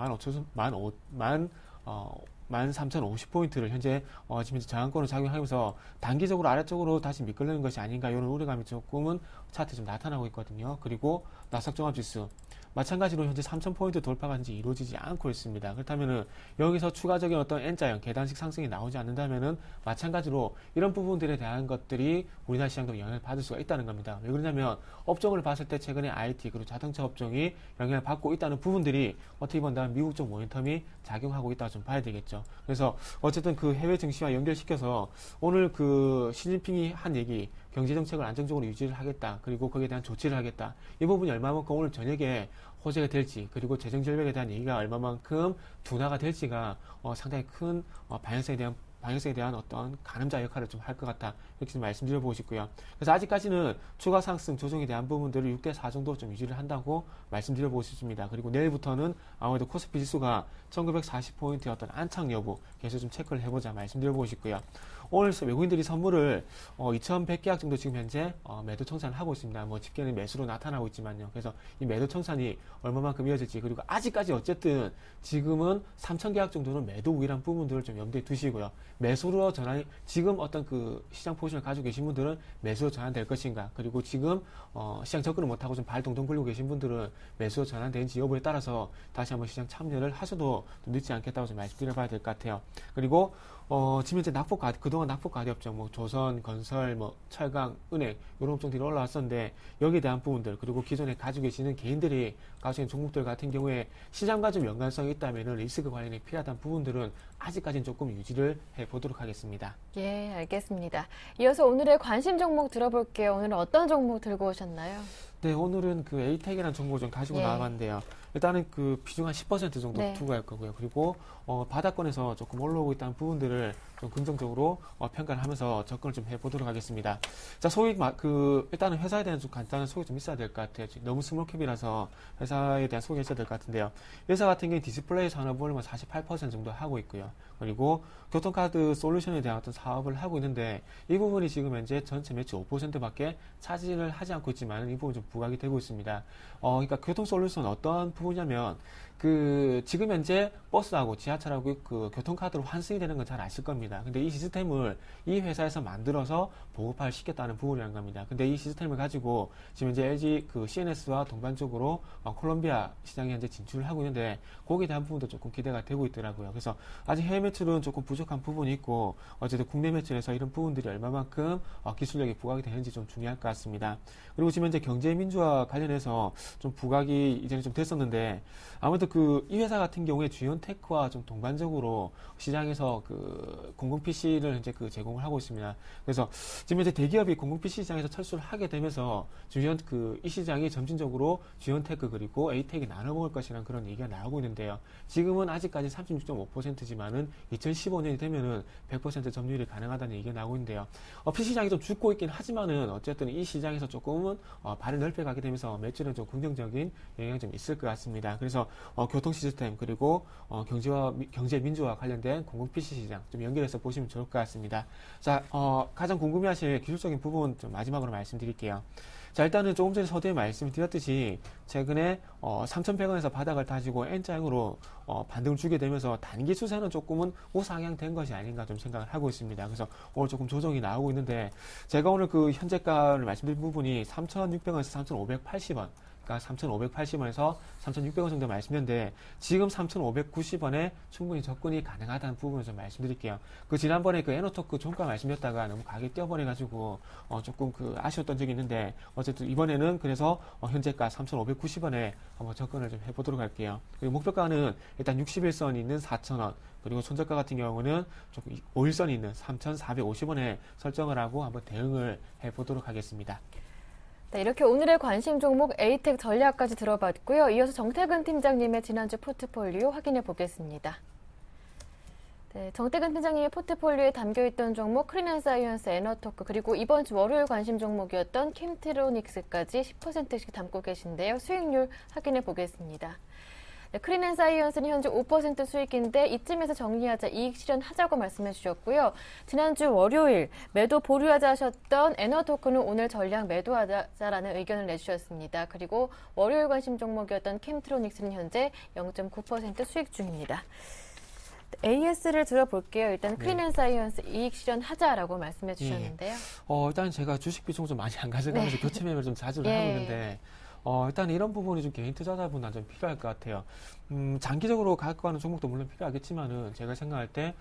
13,050포인트를 현재 지금 저항권으로 작용하면서 단기적으로 아래쪽으로 다시 미끌리는 것이 아닌가, 이런 우려감이 조금은 차트에 좀 나타나고 있거든요. 그리고 나스닥 종합지수 마찬가지로 현재 3,000포인트 돌파가 현재 이루어지지 않고 있습니다. 그렇다면은 여기서 추가적인 어떤 N자형 계단식 상승이 나오지 않는다면은 마찬가지로 이런 부분들에 대한 것들이 우리나라 시장도 영향을 받을 수가 있다는 겁니다. 왜 그러냐면 업종을 봤을 때 최근에 IT 그리고 자동차 업종이 영향을 받고 있다는 부분들이 어떻게 본다면 미국 쪽 모니텀이 작용하고 있다고 좀 봐야 되겠죠. 그래서 어쨌든 그 해외 증시와 연결시켜서 오늘 그 시진핑이 한 얘기 경제정책을 안정적으로 유지를 하겠다. 그리고 거기에 대한 조치를 하겠다. 이 부분이 얼마만큼 오늘 저녁에 호재가 될지 그리고 재정절벽에 대한 얘기가 얼마만큼 둔화가 될지가 상당히 큰 방향성에 대한 어떤 가늠자 역할을 좀 할 것 같다. 이렇게 좀 말씀드려보고 싶고요. 그래서 아직까지는 추가 상승 조정에 대한 부분들을 6대4 정도 좀 유지를 한다고 말씀드려보고 싶습니다. 그리고 내일부터는 아무래도 코스피 지수가 1940포인트의 어떤 안착 여부 계속 좀 체크를 해보자 말씀드려보고 싶고요. 오늘 외국인들이 선물을 2,100계약 정도 지금 현재 매도 청산을 하고 있습니다. 뭐 집계는 매수로 나타나고 있지만요. 그래서 이 매도 청산이 얼마만큼 이어질지 그리고 아직까지 어쨌든 지금은 3,000계약 정도는 매도 우위란 부분들을 좀 염두에 두시고요. 매수로 전환이 지금 어떤 그 시장 포지션을 가지고 계신 분들은 매수로 전환될 것인가 그리고 지금 시장 접근을 못하고 좀 발 동동 굴리고 계신 분들은 매수로 전환되는지 여부에 따라서 다시 한번 시장 참여를 하셔도 좀 늦지 않겠다고 좀 말씀드려봐야 될 것 같아요. 그리고 지금 현재 그동안 낙폭 가디 업종, 뭐 조선, 건설, 뭐 철강, 은행 이런 업종들이 올라왔었는데 여기에 대한 부분들 그리고 기존에 가지고 계시는 개인들이 가지고 있는 종목들 같은 경우에 시장과 좀 연관성이 있다면은 리스크 관련이 필요하다는 부분들은 아직까지는 조금 유지를 해보도록 하겠습니다. 예, 알겠습니다. 이어서 오늘의 관심 종목 들어볼게요. 오늘은 어떤 종목 들고 오셨나요? 네, 오늘은 그 에이텍이라는 종목을 좀 가지고 나와봤는데요. 일단은 그 비중 한 10% 정도 투구할 거고요. 그리고 바닥권에서 조금 올라오고 있다는 부분들을 좀 긍정적으로 평가를 하면서 접근을 좀 해보도록 하겠습니다. 자, 일단은 회사에 대한 좀 간단한 소개 좀 있어야 될 것 같아요. 너무 스몰캡이라서 회사에 대한 소개가 있어야 될 것 같은데요. 회사 같은 경우에 디스플레이 산업을 48% 정도 하고 있고요. 그리고 교통카드 솔루션에 대한 어떤 사업을 하고 있는데 이 부분이 지금 현재 전체 매출 5%밖에 차지를 하지 않고 있지만 이 부분이 좀 부각이 되고 있습니다. 그러니까 교통 솔루션 어떤 부분이냐면 지금 현재 버스하고 지하철하고 그 교통카드로 환승이 되는 건 잘 아실 겁니다. 근데 이 시스템을 이 회사에서 만들어서 보급화를 시켰다는 부분이라는 겁니다. 근데 이 시스템을 가지고 지금 현재 LG 그 CNS와 동반적으로 콜롬비아 시장에 현재 진출을 하고 있는데 거기에 대한 부분도 조금 기대가 되고 있더라고요. 그래서 아직 해외 매출은 조금 부족한 부분이 있고 어쨌든 국내 매출에서 이런 부분들이 얼마만큼 기술력이 부각이 되는지 좀 중요할 것 같습니다. 그리고 지금 현재 경제 민주화 관련해서 좀 부각이 이전에 좀 됐었는데 아무래도 이 회사 같은 경우에 주연테크와 좀 동반적으로 시장에서 공공 PC를 현재 제공을 하고 있습니다. 그래서 지금 현재 대기업이 공공 PC 시장에서 철수를 하게 되면서 이 시장이 점진적으로 주연테크 그리고 A텍이 나눠 먹을 것이라는 그런 얘기가 나오고 있는데요. 지금은 아직까지 36.5%지만은 2015년이 되면은 100% 점유율이 가능하다는 얘기가 나오고 있는데요. PC 시장이 좀 죽고 있긴 하지만은 어쨌든 이 시장에서 조금은 발을 넓혀가게 되면서 매출은 좀 긍정적인 영향이 좀 있을 것 같습니다. 그래서 교통 시스템 그리고 경제 민주화 관련된 공공 PC 시장 좀 연결해서 보시면 좋을 것 같습니다. 자, 가장 궁금해하실 기술적인 부분 좀 마지막으로 말씀드릴게요. 자, 일단은 조금 전에 서두에 말씀드렸듯이 최근에 3,100원에서 바닥을 다지고 N자형으로 반등을 주게 되면서 단기 추세는 조금은 우상향된 것이 아닌가 좀 생각을 하고 있습니다. 그래서 오늘 조금 조정이 나오고 있는데 제가 오늘 현재가를 말씀드린 부분이 3,600원에서 3,580원 그러니까 3,580원에서 3,600원 정도 말씀드렸는데 지금 3,590원에 충분히 접근이 가능하다는 부분을 좀 말씀드릴게요. 지난번에 에너토크 종가 말씀드렸다가 너무 가격이 뛰어버려가지고 조금 아쉬웠던 적이 있는데 어쨌든 이번에는 그래서 현재가 3,590원에 한번 접근을 좀 해보도록 할게요. 그리고 목표가는 일단 61선이 있는 4,000원 그리고 손절가 같은 경우는 조금 5일선이 있는 3,450원에 설정을 하고 한번 대응을 해보도록 하겠습니다. 네, 이렇게 오늘의 관심 종목 에이텍 전략까지 들어봤고요. 이어서 정태근 팀장님의 지난주 포트폴리오 확인해 보겠습니다. 네, 정태근 팀장님의 포트폴리오에 담겨있던 종목 크린앤사이언스, 에너토크 그리고 이번 주 월요일 관심 종목이었던 캠트로닉스까지 10%씩 담고 계신데요. 수익률 확인해 보겠습니다. 네, 크린앤사이언스는 현재 5% 수익인데 이쯤에서 정리하자, 이익 실현하자고 말씀해 주셨고요. 지난주 월요일 매도 보류하자 하셨던 에너토크는 오늘 전량 매도하자라는 의견을 내주셨습니다. 그리고 월요일 관심 종목이었던 캠트로닉스는 현재 0.9% 수익 중입니다. AS를 들어볼게요. 일단 크린앤사이언스 이익 실현하자라고 말씀해 주셨는데요. 일단 제가 주식 비중 좀 많이 안 가져가면서 교체 매매를 좀 자주 하고 있는데 일단 이런 부분이 좀 개인 투자자분한테 좀 필요할 것 같아요. 장기적으로 갖고 가는 종목도 물론 필요하겠지만은 제가 생각할 때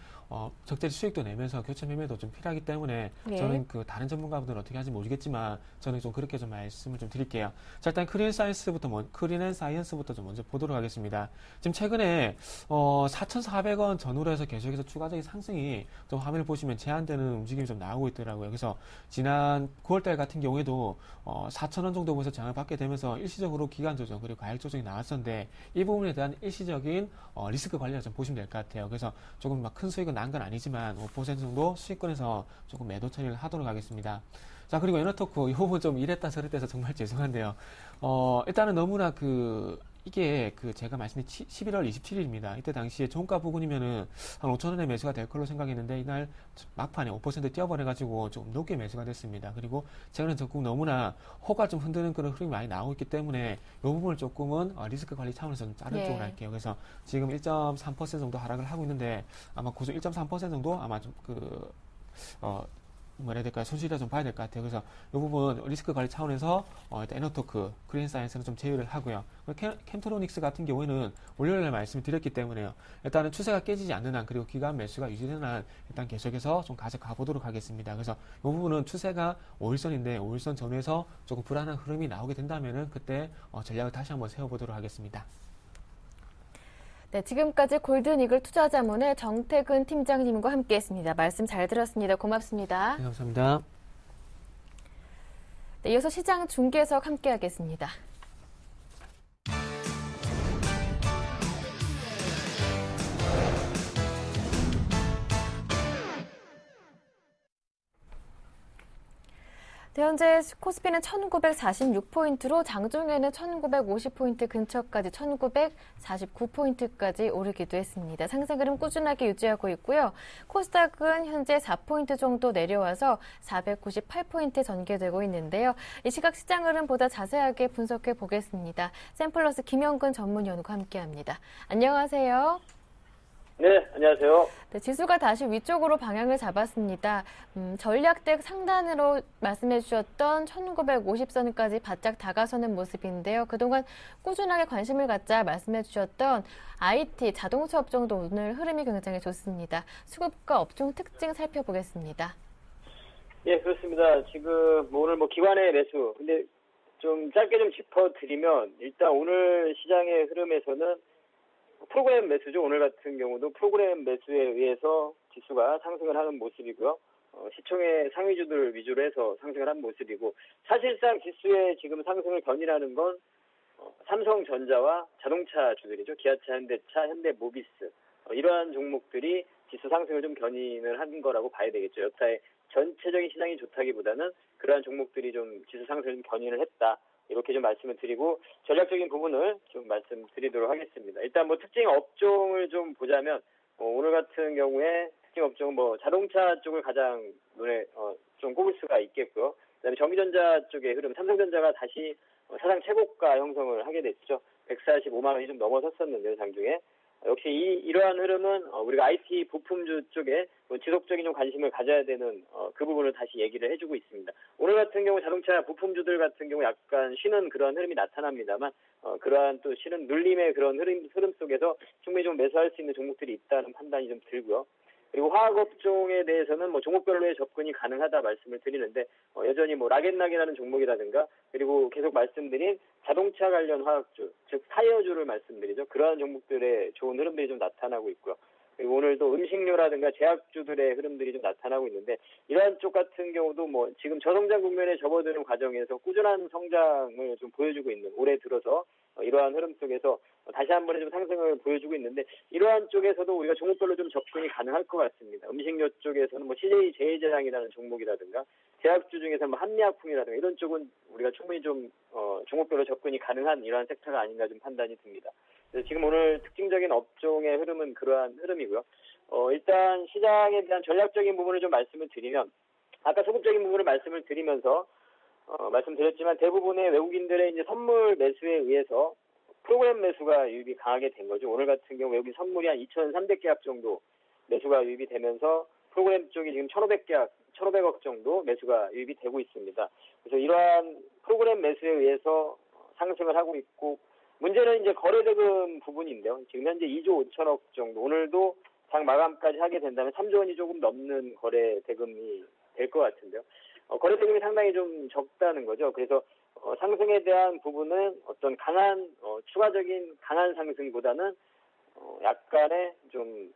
적절히 수익도 내면서 교체 매매도 좀 필요하기 때문에 네. 저는 그 다른 전문가분들은 어떻게 하는지 모르겠지만 저는 좀 그렇게 좀 말씀을 좀 드릴게요. 자, 일단 크린 앤 사이언스부터 좀 먼저 보도록 하겠습니다. 지금 최근에 4,400원 전후로 해서 계속해서 추가적인 상승이 좀 화면을 보시면 제한되는 움직임이 좀 나오고 있더라고요. 그래서 지난 9월달 같은 경우에도 4,000원 정도 보면서 장을 받게 되면서 일시적으로 기간 조정 그리고 가격 조정이 나왔었는데 이 부분에 대한 일시적인 리스크 관리를 좀 보시면 될 것 같아요. 그래서 조금 막 큰 수익은 난 건 아니지만 5% 정도 수익권에서 조금 매도 처리를 하도록 하겠습니다. 자, 그리고 에너토크 이 부분 좀 이랬다 저랬다 해서 정말 죄송한데요. 일단은 너무나 이게 제가 말씀드린 11월 27일입니다. 이때 당시에 종가 부근이면은 한 5,000원에 매수가 될 걸로 생각했는데 이날 막판에 5% 뛰어버려가지고 좀 높게 매수가 됐습니다. 그리고 최근에 적국 너무나 호가 좀 흔드는 그런 흐름이 많이 나오고 있기 때문에 이 부분을 조금은 리스크 관리 차원에서 좀 다른 예. 쪽으로 할게요. 그래서 지금 1.3% 정도 하락을 하고 있는데 아마 고속 1.3% 정도 아마 좀 뭐라 해야 될까요? 손실이라 좀 봐야 될 것 같아요. 그래서 이 부분 리스크 관리 차원에서 일단 에너토크, 그린사이언스는 좀 제외를 하고요. 캠트로닉스 같은 경우에는 월요일에 말씀을 드렸기 때문에요. 일단은 추세가 깨지지 않는 한 그리고 기간 매수가 유지되는 한 일단 계속해서 좀 가져가 보도록 하겠습니다. 그래서 이 부분은 추세가 5일선인데 5일선 전후에서 조금 불안한 흐름이 나오게 된다면은 그때 전략을 다시 한번 세워보도록 하겠습니다. 네, 지금까지 골든이글 투자자문의 정태근 팀장님과 함께했습니다. 말씀 잘 들었습니다. 고맙습니다. 네, 감사합니다. 네, 이어서 시장 중계석 함께하겠습니다. 네, 현재 코스피는 1946포인트로 장중에는 1950포인트 근처까지 1949포인트까지 오르기도 했습니다. 상승 흐름 꾸준하게 유지하고 있고요. 코스닥은 현재 4포인트 정도 내려와서 498포인트 전개되고 있는데요. 이 시각 시장 흐름보다 자세하게 분석해 보겠습니다. 샘플러스 김영근 전문위원과 함께합니다. 안녕하세요. 네, 안녕하세요. 네, 지수가 다시 위쪽으로 방향을 잡았습니다. 전략적 상단으로 말씀해 주셨던 1950선까지 바짝 다가서는 모습인데요. 그동안 꾸준하게 관심을 갖자 말씀해 주셨던 IT, 자동차 업종도 오늘 흐름이 굉장히 좋습니다. 수급과 업종 특징 살펴보겠습니다. 예, 그렇습니다. 지금 오늘 기관의 매수, 근데 좀 짧게 좀 짚어드리면 일단 오늘 시장의 흐름에서는 프로그램 매수죠. 오늘 같은 경우도 프로그램 매수에 의해서 지수가 상승을 하는 모습이고요. 시총의 상위주들 위주로 해서 상승을 한 모습이고 사실상 지수의 지금 상승을 견인하는 건 삼성전자와 자동차주들이죠. 기아차, 현대차, 현대모비스 이러한 종목들이 지수 상승을 좀 견인을 한 거라고 봐야 되겠죠. 여타의 전체적인 시장이 좋다기보다는 그러한 종목들이 좀 지수 상승을 좀 견인을 했다. 이렇게 좀 말씀을 드리고 전략적인 부분을 좀 말씀드리도록 하겠습니다. 일단 특징 업종을 좀 보자면 오늘 같은 경우에 특징 업종은 자동차 쪽을 가장 눈에 좀 꼽을 수가 있겠고요. 그다음에 전기전자 쪽의 흐름, 삼성전자가 다시 사상 최고가 형성을 하게 됐죠. 145만 원이 좀 넘어섰었는데요, 장중에. 역시 이러한 흐름은 우리가 IT 부품주 쪽에 지속적인 좀 관심을 가져야 되는 그 부분을 다시 얘기를 해주고 있습니다. 오늘 같은 경우 자동차 부품주들 같은 경우 약간 쉬는 그런 흐름이 나타납니다만 그러한 또 쉬는 눌림의 그런 흐름 속에서 충분히 좀 매수할 수 있는 종목들이 있다는 판단이 좀 들고요. 그리고 화학업종에 대해서는 종목별로의 접근이 가능하다 말씀을 드리는데 여전히 락앤락이라는 종목이라든가 그리고 계속 말씀드린 자동차 관련 화학주, 즉 타이어주를 말씀드리죠. 그러한 종목들의 좋은 흐름들이 좀 나타나고 있고요. 그리고 오늘도 음식료라든가 제약주들의 흐름들이 좀 나타나고 있는데 이러한 쪽 같은 경우도 지금 저성장 국면에 접어드는 과정에서 꾸준한 성장을 좀 보여주고 있는 올해 들어서 이러한 흐름 속에서 다시 한 번에 좀 상승을 보여주고 있는데 이러한 쪽에서도 우리가 종목별로 좀 접근이 가능할 것 같습니다. 음식료 쪽에서는 CJ 제일제당이라는 종목이라든가 제약주 중에서 한미약품이라든가 이런 쪽은 우리가 충분히 좀 종목별로 접근이 가능한 이러한 섹터가 아닌가 좀 판단이 듭니다. 그래서 지금 오늘 특징적인 업종의 흐름은 그러한 흐름이고요. 일단 시장에 대한 전략적인 부분을 좀 말씀을 드리면 아까 소극적인 부분을 말씀을 드리면서 말씀드렸지만 대부분의 외국인들의 이제 선물 매수에 의해서 프로그램 매수가 유입이 강하게 된 거죠. 오늘 같은 경우 외국인 선물이 한 2,300계약 정도 매수가 유입이 되면서 프로그램 쪽이 지금 1,500억 정도 매수가 유입이 되고 있습니다. 그래서 이러한 프로그램 매수에 의해서 상승을 하고 있고 문제는 이제 거래대금 부분인데요. 지금 현재 2조 5천억 정도 오늘도 장 마감까지 하게 된다면 3조 원이 조금 넘는 거래대금이 될 것 같은데요. 거래대금이 상당히 좀 적다는 거죠. 그래서 상승에 대한 부분은 어떤 추가적인 강한 상승보다는 약간의 좀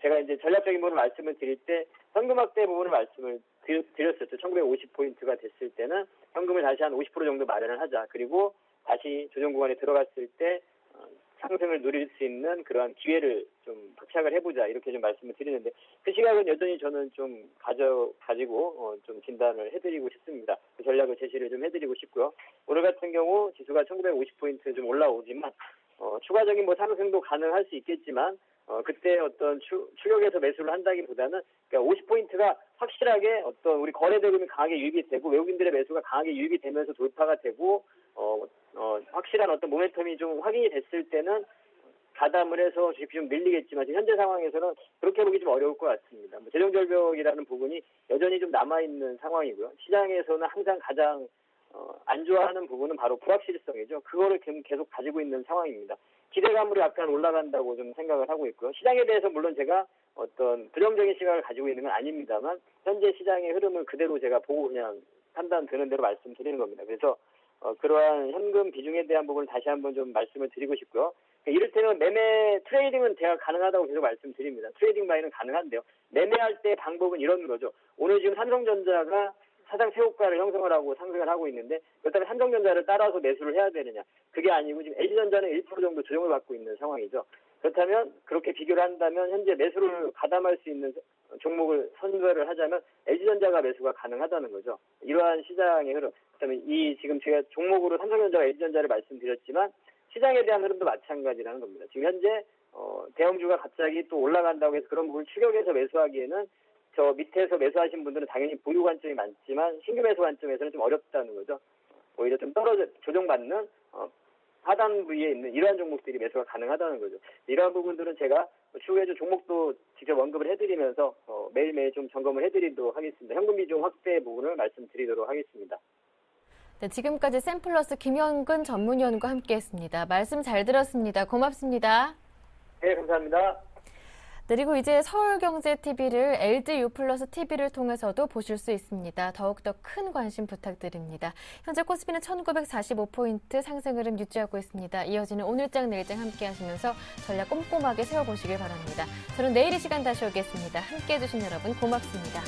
제가 이제 전략적인 부분을 말씀을 드릴 때 현금 확대 부분을 말씀을 드렸었죠. 1950포인트가 됐을 때는 현금을 다시 한 50% 정도 마련을 하자. 그리고 다시 조정 구간에 들어갔을 때 상승을 누릴 수 있는 그러한 기회를 좀 박착을 해보자. 이렇게 좀 말씀을 드리는데 그 시각은 여전히 저는 좀 가지고 좀 진단을 해드리고 싶습니다. 그 전략을 제시를 좀 해드리고 싶고요. 오늘 같은 경우 지수가 1950포인트 좀 올라오지만 추가적인 뭐 상승도 가능할 수 있겠지만 그때 어떤 추격에서 매수를 한다기보다는 그러니까 50포인트가 확실하게 어떤 우리 거래대금이 강하게 유입이 되고 외국인들의 매수가 강하게 유입이 되면서 돌파가 되고 확실한 어떤 모멘텀이 좀 확인이 됐을 때는 가담을 해서 주식이 좀 밀리겠지만 지금 현재 상황에서는 그렇게 보기 좀 어려울 것 같습니다. 재정절벽이라는 부분이 여전히 좀 남아있는 상황이고요. 시장에서는 항상 가장 안 좋아하는 부분은 바로 불확실성이죠. 그거를 계속 가지고 있는 상황입니다. 기대감으로 약간 올라간다고 좀 생각을 하고 있고요. 시장에 대해서 물론 제가 어떤 부정적인 시각을 가지고 있는 건 아닙니다만 현재 시장의 흐름을 그대로 제가 보고 그냥 판단 드는 대로 말씀드리는 겁니다. 그래서 그러한 현금 비중에 대한 부분을 다시 한번 좀 말씀을 드리고 싶고요. 이를테면 매매 트레이딩은 제가 가능하다고 계속 말씀드립니다. 트레이딩 바이는 가능한데요. 매매할 때 방법은 이런 거죠. 오늘 지금 삼성전자가 사상 최고가를 형성을 하고 상승을 하고 있는데 그렇다면 삼성전자를 따라서 매수를 해야 되느냐. 그게 아니고 지금 LG전자는 1% 정도 조정을 받고 있는 상황이죠. 그렇다면 그렇게 비교를 한다면 현재 매수를 가담할 수 있는 종목을 선별을 하자면 LG전자가 매수가 가능하다는 거죠. 이러한 시장의 흐름. 그렇다면 지금 제가 종목으로 삼성전자와 LG전자를 말씀드렸지만 시장에 대한 흐름도 마찬가지라는 겁니다. 지금 현재 대형주가 갑자기 또 올라간다고 해서 그런 부분을 추격해서 매수하기에는 저 밑에서 매수하신 분들은 당연히 보유 관점이 많지만 신규 매수 관점에서는 좀 어렵다는 거죠. 오히려 좀 조정받는 하단 부위에 있는 이러한 종목들이 매수가 가능하다는 거죠. 이러한 부분들은 제가 추후에 좀 종목도 직접 언급을 해드리면서 매일매일 좀 점검을 해드리도록 하겠습니다. 현금 비중 확대 부분을 말씀드리도록 하겠습니다. 네, 지금까지 샘플러스 김현근 전문위원과 함께했습니다. 말씀 잘 들었습니다. 고맙습니다. 네, 감사합니다. 그리고 이제 서울경제TV를 LGU+TV를 통해서도 보실 수 있습니다. 더욱더 큰 관심 부탁드립니다. 현재 코스피는 1945포인트 상승 흐름 유지하고 있습니다. 이어지는 오늘장 내일장 함께 하시면서 전략 꼼꼼하게 세워보시길 바랍니다. 저는 내일 이 시간 다시 오겠습니다. 함께해 주신 여러분 고맙습니다.